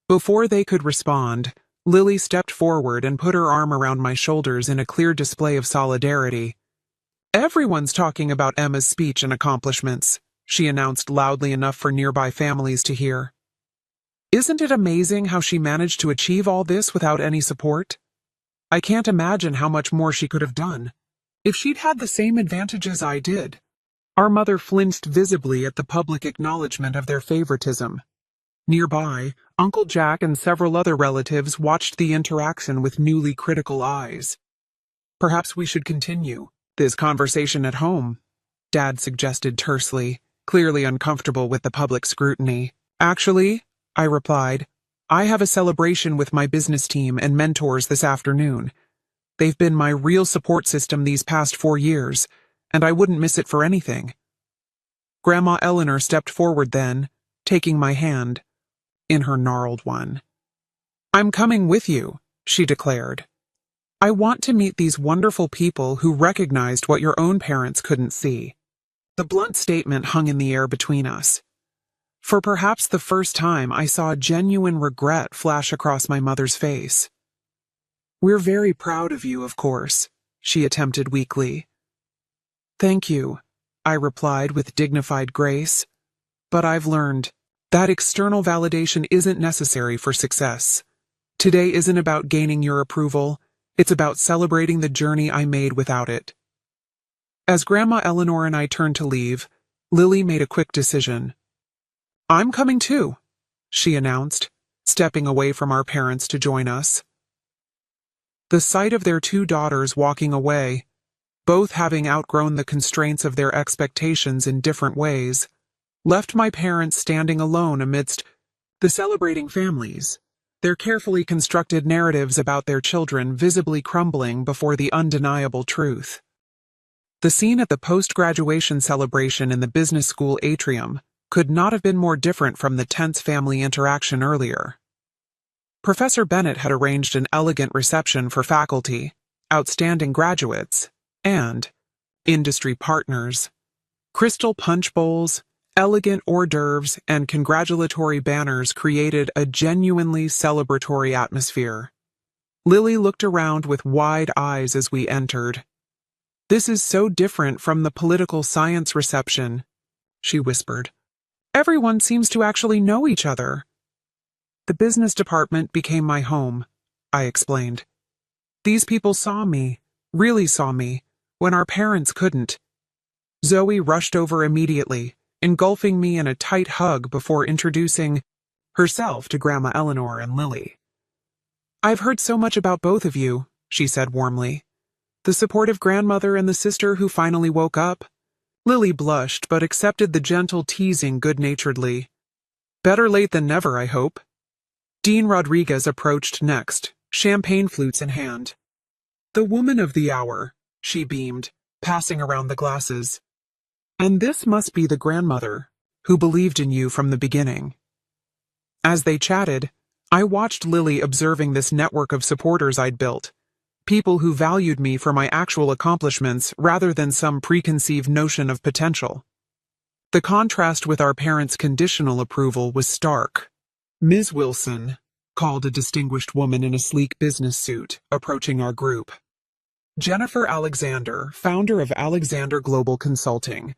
Speaker 1: Before they could respond, Lily stepped forward and put her arm around my shoulders in a clear display of solidarity. "Everyone's talking about Emma's speech and accomplishments," she announced loudly enough for nearby families to hear. "Isn't it amazing how she managed to achieve all this without any support? I can't imagine how much more she could have done. If she'd had the same advantages I did." Our mother flinched visibly at the public acknowledgement of their favoritism. Nearby, Uncle Jack and several other relatives watched the interaction with newly critical eyes. "Perhaps we should continue this conversation at home," Dad suggested tersely, clearly uncomfortable with the public scrutiny. "Actually," I replied, "I have a celebration with my business team and mentors this afternoon. They've been my real support system these past 4 years, and I wouldn't miss it for anything." Grandma Eleanor stepped forward then, taking my hand, in her gnarled one. "I'm coming with you," she declared. "I want to meet these wonderful people who recognized what your own parents couldn't see." The blunt statement hung in the air between us. For perhaps the first time, I saw a genuine regret flash across my mother's face. "We're very proud of you, of course," she attempted weakly. "Thank you," I replied with dignified grace. "But I've learned that external validation isn't necessary for success. Today isn't about gaining your approval, it's about celebrating the journey I made without it." As Grandma Eleanor and I turned to leave, Lily made a quick decision. "I'm coming too," she announced, stepping away from our parents to join us. The sight of their 2 daughters walking away, both having outgrown the constraints of their expectations in different ways, left my parents standing alone amidst the celebrating families, their carefully constructed narratives about their children visibly crumbling before the undeniable truth. The scene at the post-graduation celebration in the business school atrium could not have been more different from the tense family interaction earlier. Professor Bennett had arranged an elegant reception for faculty, outstanding graduates, and industry partners. Crystal punch bowls, elegant hors d'oeuvres, and congratulatory banners created a genuinely celebratory atmosphere. Lily looked around with wide eyes as we entered. "This is so different from the political science reception," she whispered. "Everyone seems to actually know each other." "The business department became my home," I explained. "These people saw me, really saw me, when our parents couldn't." Zoe rushed over immediately, engulfing me in a tight hug before introducing herself to Grandma Eleanor and Lily. "I've heard so much about both of you," she said warmly. "The supportive grandmother and the sister who finally woke up." Lily blushed but accepted the gentle teasing good-naturedly. "Better late than never, I hope." Dean Rodriguez approached next, champagne flutes in hand. "The woman of the hour," she beamed, passing around the glasses. "And this must be the grandmother, who believed in you from the beginning." As they chatted, I watched Lily observing this network of supporters I'd built, people who valued me for my actual accomplishments rather than some preconceived notion of potential. The contrast with our parents' conditional approval was stark. "Ms. Wilson," called a distinguished woman in a sleek business suit, approaching our group. "Jennifer Alexander, founder of Alexander Global Consulting.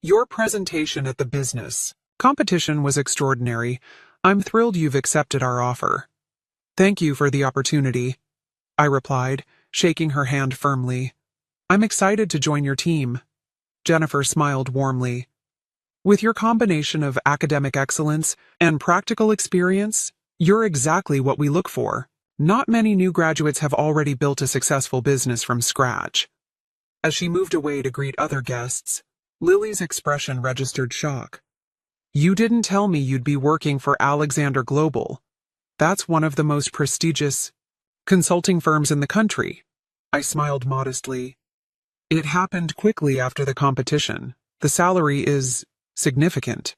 Speaker 1: Your presentation at the business competition was extraordinary. I'm thrilled you've accepted our offer." "Thank you for the opportunity," I replied, shaking her hand firmly. "I'm excited to join your team." Jennifer smiled warmly. "With your combination of academic excellence and practical experience, you're exactly what we look for. Not many new graduates have already built a successful business from scratch." As she moved away to greet other guests, Lily's expression registered shock. "You didn't tell me you'd be working for Alexander Global. That's one of the most prestigious consulting firms in the country." I smiled modestly. "It happened quickly after the competition. The salary is significant."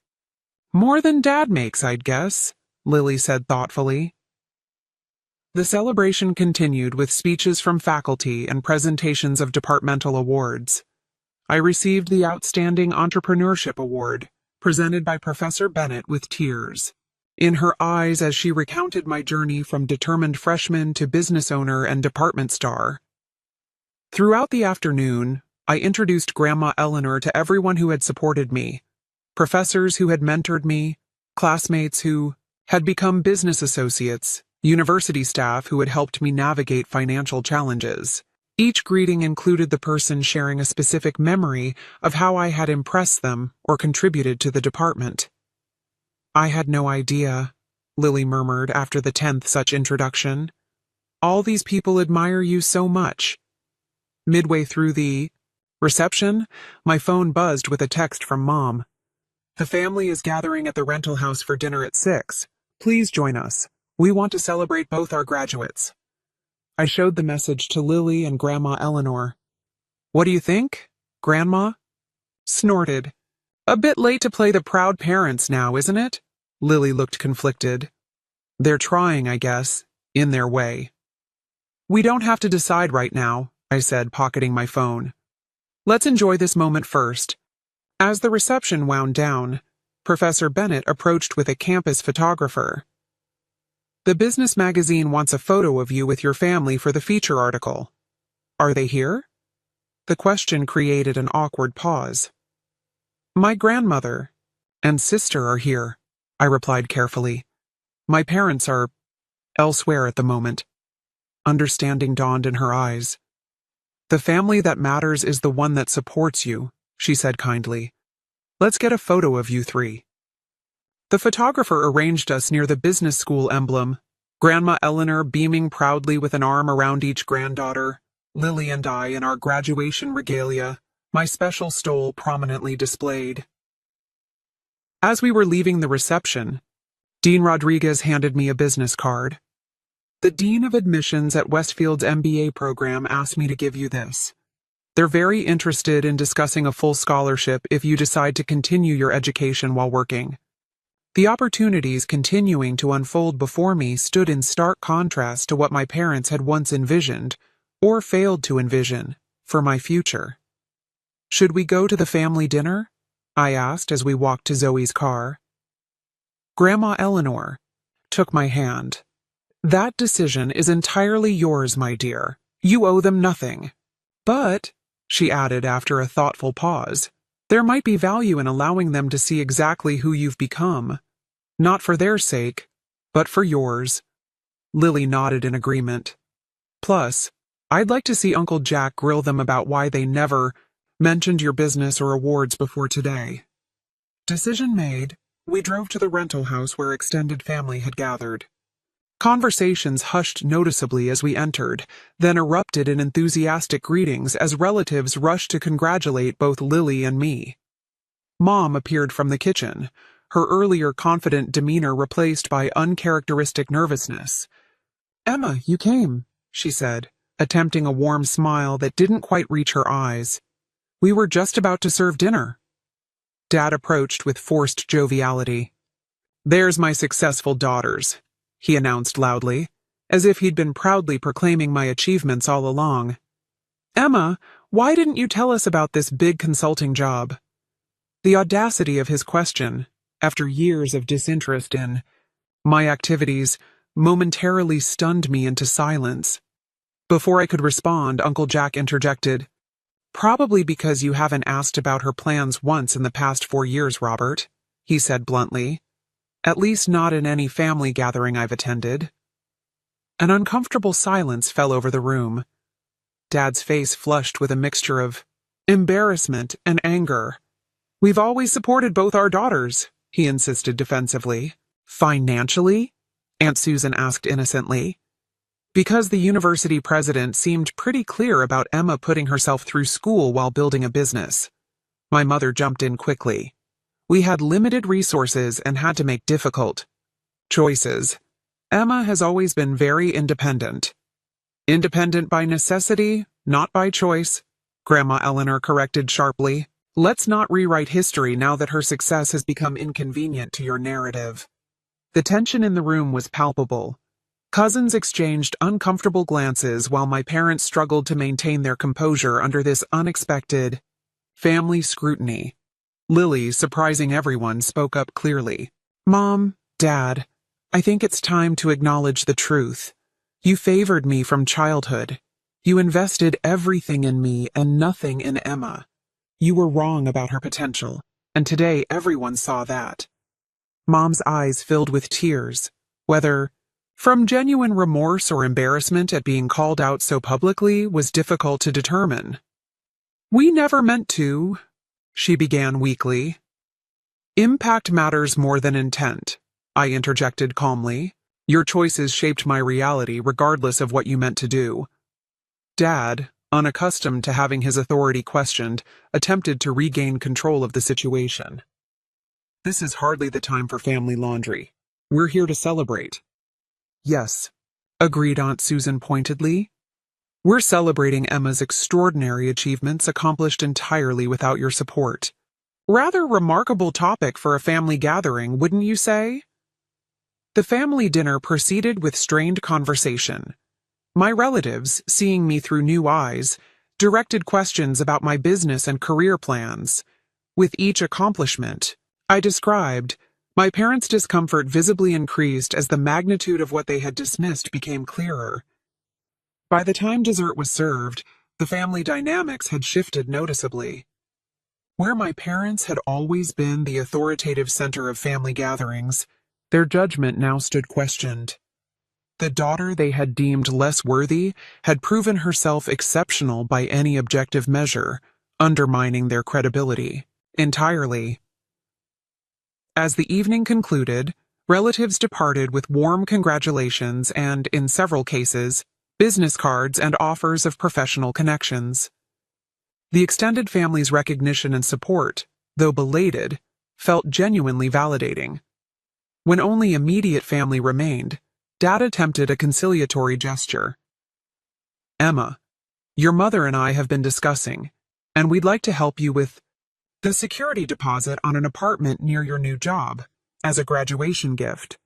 Speaker 1: "More than Dad makes, I'd guess," Lily said thoughtfully. The celebration continued with speeches from faculty and presentations of departmental awards. I received the Outstanding Entrepreneurship Award, presented by Professor Bennett with tears in her eyes as she recounted my journey from determined freshman to business owner and department star. Throughout the afternoon, I introduced Grandma Eleanor to everyone who had supported me, professors who had mentored me, classmates who had become business associates, university staff who had helped me navigate financial challenges. Each greeting included the person sharing a specific memory of how I had impressed them or contributed to the department. "I had no idea," Lily murmured after the 10th such introduction. "All these people admire you so much." Midway through the reception, my phone buzzed with a text from Mom. "The family is gathering at the rental house for dinner at 6. Please join us. We want to celebrate both our graduates." I showed the message to Lily and Grandma Eleanor. "What do you think, Grandma?" Snorted. "A bit late to play the proud parents now, isn't it?" Lily looked conflicted. "They're trying, I guess, in their way." "We don't have to decide right now," I said, pocketing my phone. "Let's enjoy this moment first." As the reception wound down, Professor Bennett approached with a campus photographer. "The business magazine wants a photo of you with your family for the feature article. Are they here?" The question created an awkward pause. "My grandmother and sister are here," I replied carefully. "My parents are elsewhere at the moment." Understanding dawned in her eyes. "The family that matters is the one that supports you," she said kindly. "Let's get a photo of you three." The photographer arranged us near the business school emblem, Grandma Eleanor beaming proudly with an arm around each granddaughter, Lily and I in our graduation regalia, my special stole prominently displayed. As we were leaving the reception, Dean Rodriguez handed me a business card. The Dean of Admissions at Westfield's MBA program asked me to give you this. They're very interested in discussing a full scholarship if you decide to continue your education while working. The opportunities continuing to unfold before me stood in stark contrast to what my parents had once envisioned, or failed to envision, for my future. Should we go to the family dinner? I asked as we walked to Zoe's car. Grandma Eleanor took my hand. That decision is entirely yours, my dear. You owe them nothing. But, she added after a thoughtful pause, there might be value in allowing them to see exactly who you've become. Not for their sake, but for yours. Lily nodded in agreement. Plus, I'd like to see Uncle Jack grill them about why they never mentioned your business or awards before today. Decision made, we drove to the rental house where extended family had gathered. Conversations hushed noticeably as we entered, then erupted in enthusiastic greetings as relatives rushed to congratulate both Lily and me. Mom appeared from the kitchen, her earlier confident demeanor replaced by uncharacteristic nervousness. "Emma, you came," she said, attempting a warm smile that didn't quite reach her eyes. "We were just about to serve dinner." Dad approached with forced joviality. "There's my successful daughters," he announced loudly, as if he'd been proudly proclaiming my achievements all along. "Emma, why didn't you tell us about this big consulting job?" The audacity of his question, after years of disinterest in my activities, momentarily stunned me into silence. Before I could respond, Uncle Jack interjected, "Probably because you haven't asked about her plans once in the past 4 years, Robert," he said bluntly. "At least not in any family gathering I've attended." An uncomfortable silence fell over the room. Dad's face flushed with a mixture of embarrassment and anger. "We've always supported both our daughters," he insisted defensively. "Financially?" Aunt Susan asked innocently. Because the university president seemed pretty clear about Emma putting herself through school while building a business. My mother jumped in quickly. We had limited resources and had to make difficult choices. Emma has always been very independent. Independent by necessity, not by choice, Grandma Eleanor corrected sharply. Let's not rewrite history now that her success has become inconvenient to your narrative. The tension in the room was palpable. Cousins exchanged uncomfortable glances while my parents struggled to maintain their composure under this unexpected family scrutiny. Lily, surprising everyone, spoke up clearly. "Mom, Dad, I think it's time to acknowledge the truth. You favored me from childhood. You invested everything in me and nothing in Emma. You were wrong about her potential, and today everyone saw that." Mom's eyes filled with tears, whether from genuine remorse or embarrassment at being called out so publicly was difficult to determine. "We never meant to," she began weakly. "Impact matters more than intent," I interjected calmly. "Your choices shaped my reality regardless of what you meant to do." Dad, unaccustomed to having his authority questioned, attempted to regain control of the situation. "This is hardly the time for family laundry. We're here to celebrate." "Yes," agreed Aunt Susan pointedly. "We're celebrating Emma's extraordinary achievements accomplished entirely without your support. Rather remarkable topic for a family gathering, wouldn't you say?" The family dinner proceeded with strained conversation. My relatives, seeing me through new eyes, directed questions about my business and career plans. With each accomplishment I described, my parents' discomfort visibly increased as the magnitude of what they had dismissed became clearer. By the time dessert was served, the family dynamics had shifted noticeably. Where my parents had always been the authoritative center of family gatherings, their judgment now stood questioned. The daughter they had deemed less worthy had proven herself exceptional by any objective measure, undermining their credibility entirely. As the evening concluded, relatives departed with warm congratulations and, in several cases, business cards and offers of professional connections. The extended family's recognition and support, though belated, felt genuinely validating. When only immediate family remained, Dad attempted a conciliatory gesture. Emma, your mother and I have been discussing, and we'd like to help you with the security deposit on an apartment near your new job, as a graduation gift.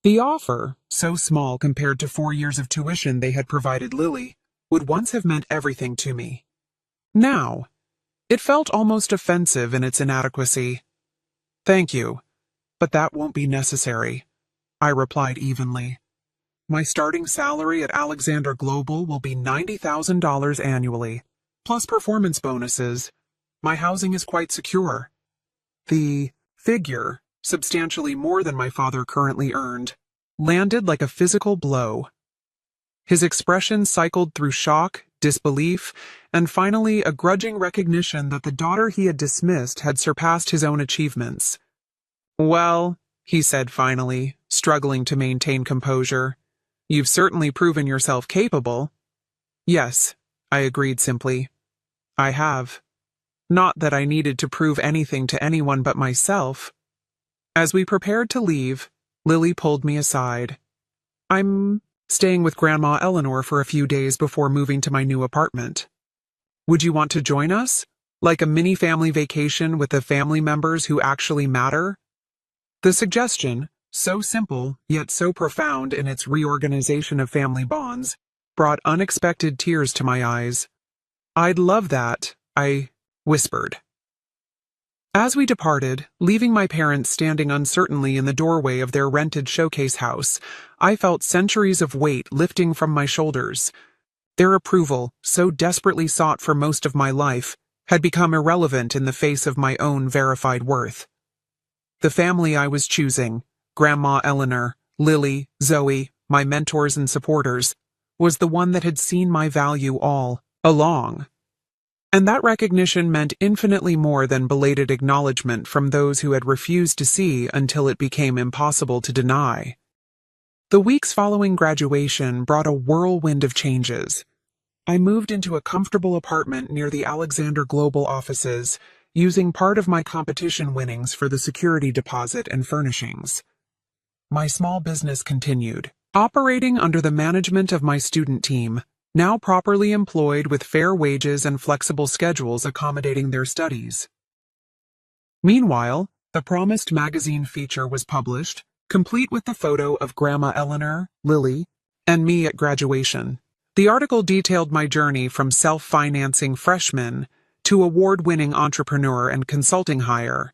Speaker 1: The offer, so small compared to 4 years of tuition they had provided Lily, would once have meant everything to me. Now, it felt almost offensive in its inadequacy. Thank you, but that won't be necessary, I replied evenly. My starting salary at Alexander Global will be $90,000 annually, plus performance bonuses. My housing is quite secure. The figure, substantially more than my father currently earned, landed like a physical blow. His expression cycled through shock, disbelief, and finally a grudging recognition that the daughter he had dismissed had surpassed his own achievements. Well, he said finally, struggling to maintain composure, you've certainly proven yourself capable. Yes, I agreed simply. I have. Not that I needed to prove anything to anyone but myself. As we prepared to leave, Lily pulled me aside. I'm staying with Grandma Eleanor for a few days before moving to my new apartment. Would you want to join us? Like a mini family vacation with the family members who actually matter? The suggestion, so simple yet so profound in its reorganization of family bonds, brought unexpected tears to my eyes. I'd love that, I whispered. As we departed, leaving my parents standing uncertainly in the doorway of their rented showcase house, I felt centuries of weight lifting from my shoulders. Their approval, so desperately sought for most of my life, had become irrelevant in the face of my own verified worth. The family I was choosing, Grandma Eleanor, Lily, Zoe, my mentors and supporters, was the one that had seen my value all along. And that recognition meant infinitely more than belated acknowledgement from those who had refused to see until it became impossible to deny. The weeks following graduation brought a whirlwind of changes. I moved into a comfortable apartment near the Alexander Global offices, using part of my competition winnings for the security deposit and furnishings. My small business continued, operating under the management of my student team, now properly employed with fair wages and flexible schedules accommodating their studies. Meanwhile, the promised magazine feature was published, complete with the photo of Grandma Eleanor, Lily, and me at graduation. The article detailed my journey from self-financing freshman to award-winning entrepreneur and consulting hire,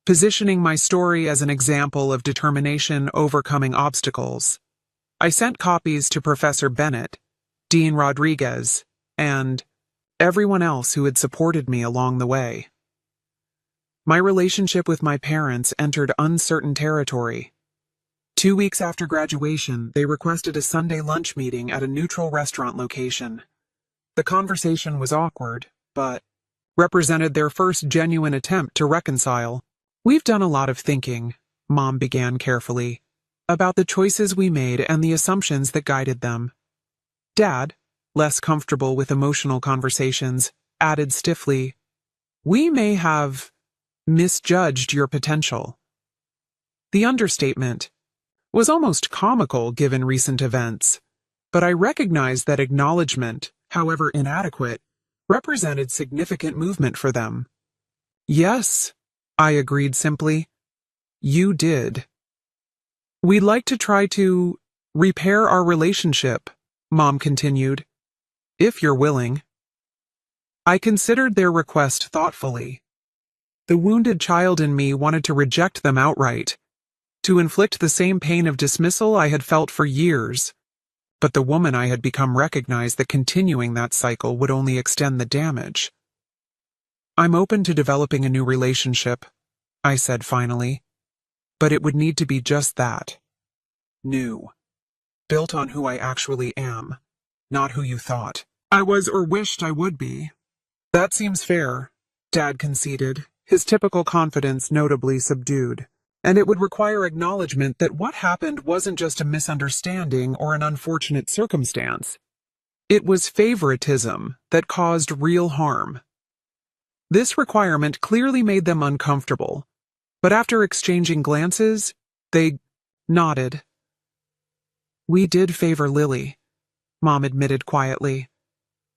Speaker 1: positioning my story as an example of determination overcoming obstacles. I sent copies to Professor Bennett, Dean Rodriguez, and everyone else who had supported me along the way. My relationship with my parents entered uncertain territory. 2 weeks after graduation, they requested a Sunday lunch meeting at a neutral restaurant location. The conversation was awkward, but represented their first genuine attempt to reconcile. We've done a lot of thinking, Mom began carefully, about the choices we made and the assumptions that guided them. Dad, less comfortable with emotional conversations, added stiffly, we may have misjudged your potential. The understatement was almost comical given recent events, but I recognized that acknowledgement, however inadequate, represented significant movement for them. Yes, I agreed simply. You did. We'd like to try to repair our relationship, Mom continued, if you're willing. I considered their request thoughtfully. The wounded child in me wanted to reject them outright, to inflict the same pain of dismissal I had felt for years. But the woman I had become recognized that continuing that cycle would only extend the damage. I'm open to developing a new relationship, I said finally, but it would need to be just that. New. Built on who I actually am, not who you thought I was or wished I would be. That seems fair, Dad conceded, his typical confidence notably subdued. And it would require acknowledgement that what happened wasn't just a misunderstanding or an unfortunate circumstance. It was favoritism that caused real harm. This requirement clearly made them uncomfortable, but after exchanging glances, They nodded. We did favor Lily, Mom admitted quietly.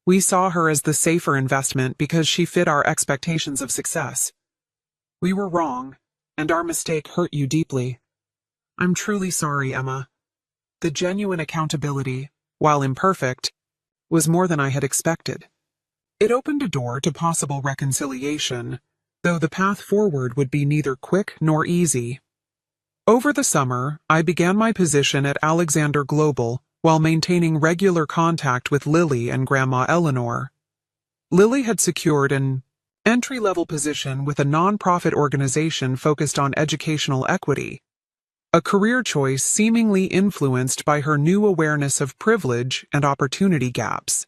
Speaker 1: We saw her as the safer investment because she fit our expectations of success. We were wrong, and our mistake hurt you deeply. I'm truly sorry, Emma. The genuine accountability, while imperfect, was more than I had expected. It opened a door to possible reconciliation, though the path forward would be neither quick nor easy. Over the summer, I began my position at Alexander Global while maintaining regular contact with Lily and Grandma Eleanor. Lily had secured an entry-level position with a nonprofit organization focused on educational equity, a career choice seemingly influenced by her new awareness of privilege and opportunity gaps.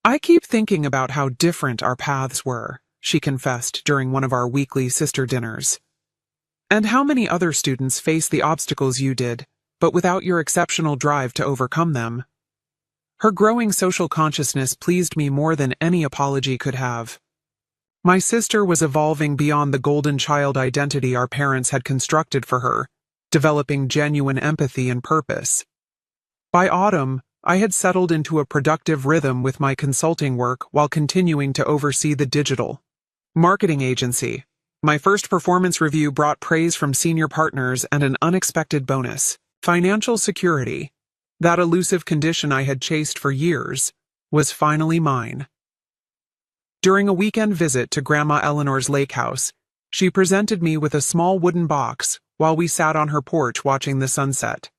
Speaker 1: I keep thinking about how different our paths were, she confessed during one of our weekly sister dinners. And how many other students face the obstacles you did, but without your exceptional drive to overcome them. Her growing social consciousness pleased me more than any apology could have. My sister was evolving beyond the golden child identity our parents had constructed for her, developing genuine empathy and purpose. By autumn, I had settled into a productive rhythm with my consulting work while continuing to oversee the digital marketing agency. My first performance review brought praise from senior partners and an unexpected bonus. Financial security, that elusive condition I had chased for years, was finally mine. During a weekend visit to Grandma Eleanor's lake house, she presented me with a small wooden box while we sat on her porch watching the sunset.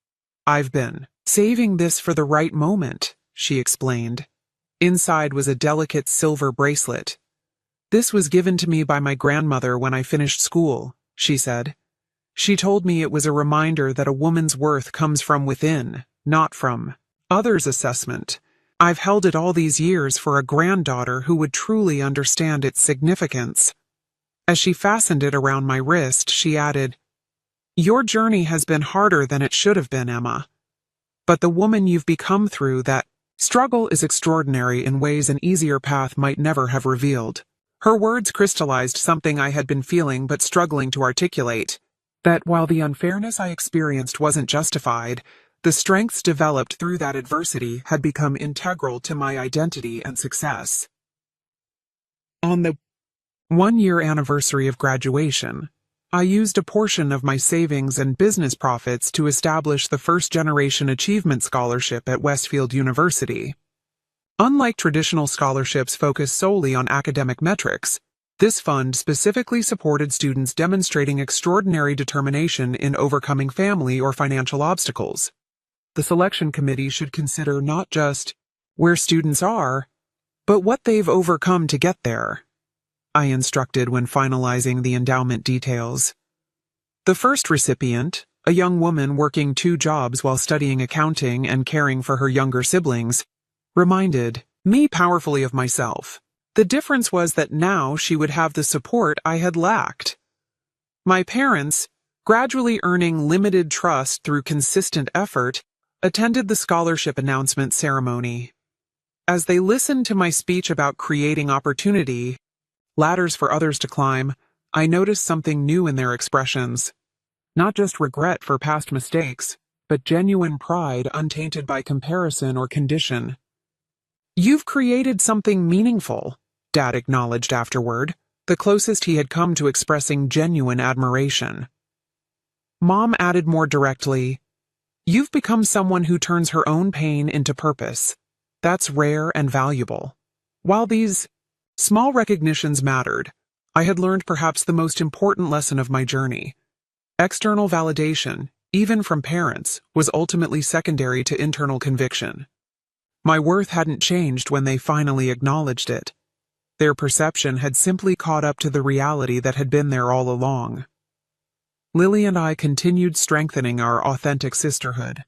Speaker 1: I've been saving this for the right moment, she explained. Inside was a delicate silver bracelet. This was given to me by my grandmother when I finished school, she said. She told me it was a reminder that a woman's worth comes from within, not from others' assessment. I've held it all these years for a granddaughter who would truly understand its significance. As she fastened it around my wrist, she added, Your journey has been harder than it should have been, Emma. But the woman you've become through that struggle is extraordinary in ways an easier path might never have revealed. Her words crystallized something I had been feeling but struggling to articulate. That while the unfairness I experienced wasn't justified, the strengths developed through that adversity had become integral to my identity and success. On the 1-year anniversary of graduation, I used a portion of my savings and business profits to establish the first-generation achievement scholarship at Westfield University. Unlike traditional scholarships focused solely on academic metrics, this fund specifically supported students demonstrating extraordinary determination in overcoming family or financial obstacles. The selection committee should consider not just where students are, but what they've overcome to get there, I instructed when finalizing the endowment details. The first recipient, a young woman working 2 jobs while studying accounting and caring for her younger siblings, reminded me powerfully of myself. The difference was that now she would have the support I had lacked. My parents, gradually earning limited trust through consistent effort, attended the scholarship announcement ceremony. As they listened to my speech about creating opportunity, ladders for others to climb, I noticed something new in their expressions. Not just regret for past mistakes, but genuine pride untainted by comparison or condition. You've created something meaningful, Dad acknowledged afterward, the closest he had come to expressing genuine admiration. Mom added more directly, You've become someone who turns her own pain into purpose. That's rare and valuable. While these small recognitions mattered, I had learned perhaps the most important lesson of my journey. External validation, even from parents, was ultimately secondary to internal conviction. My worth hadn't changed when they finally acknowledged it. Their perception had simply caught up to the reality that had been there all along. Lily and I continued strengthening our authentic sisterhood,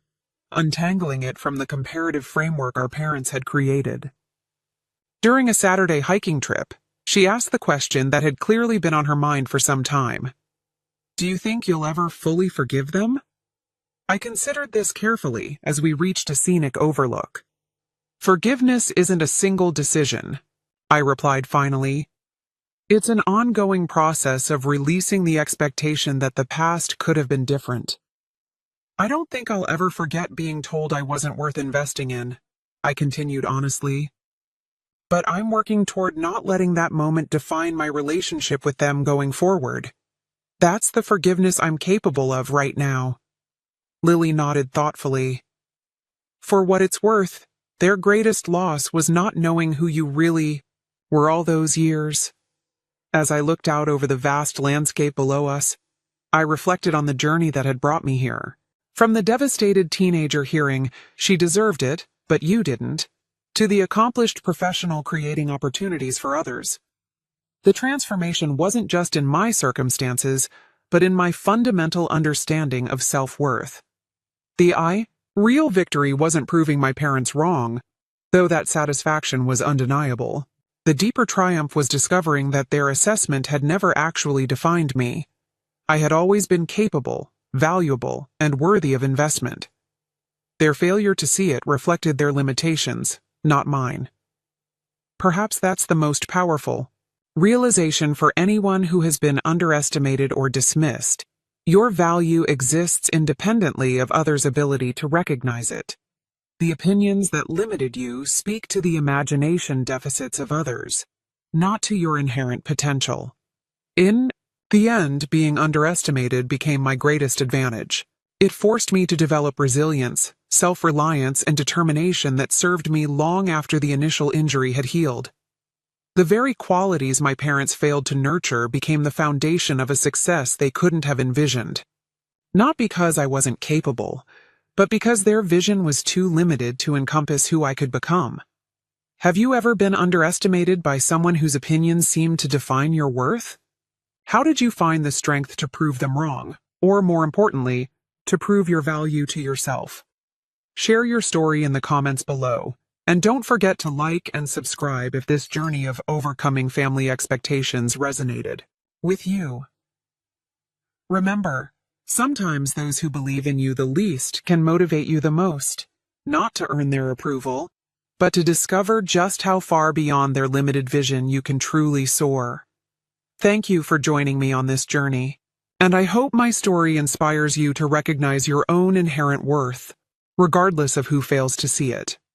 Speaker 1: untangling it from the comparative framework our parents had created. During a Saturday hiking trip, she asked the question that had clearly been on her mind for some time. Do you think you'll ever fully forgive them? I considered this carefully as we reached a scenic overlook. Forgiveness isn't a single decision, I replied finally. It's an ongoing process of releasing the expectation that the past could have been different. I don't think I'll ever forget being told I wasn't worth investing in, I continued honestly. But I'm working toward not letting that moment define my relationship with them going forward. That's the forgiveness I'm capable of right now. Lily nodded thoughtfully. For what it's worth, their greatest loss was not knowing who you really were all those years. As I looked out over the vast landscape below us, I reflected on the journey that had brought me here. From the devastated teenager hearing, "She deserved it, but you didn't," to the accomplished professional creating opportunities for others. The transformation wasn't just in my circumstances, but in my fundamental understanding of self-worth. The real victory wasn't proving my parents wrong, though that satisfaction was undeniable. The deeper triumph was discovering that their assessment had never actually defined me. I had always been capable, valuable, and worthy of investment. Their failure to see it reflected their limitations, not mine. Perhaps that's the most powerful realization for anyone who has been underestimated or dismissed. Your value exists independently of others' ability to recognize it. The opinions that limited you speak to the imagination deficits of others, not to your inherent potential. In the end, being underestimated became my greatest advantage. It forced me to develop resilience, self-reliance, and determination that served me long after the initial injury had healed. The very qualities my parents failed to nurture became the foundation of a success they couldn't have envisioned. Not because I wasn't capable, but because their vision was too limited to encompass who I could become. Have you ever been underestimated by someone whose opinions seemed to define your worth? How did you find the strength to prove them wrong? Or, more importantly, to prove your value to yourself? Share your story in the comments below, and don't forget to like and subscribe if this journey of overcoming family expectations resonated with you. Remember, sometimes those who believe in you the least can motivate you the most, not to earn their approval, but to discover just how far beyond their limited vision you can truly soar. Thank you for joining me on this journey, and I hope my story inspires you to recognize your own inherent worth, regardless of who fails to see it.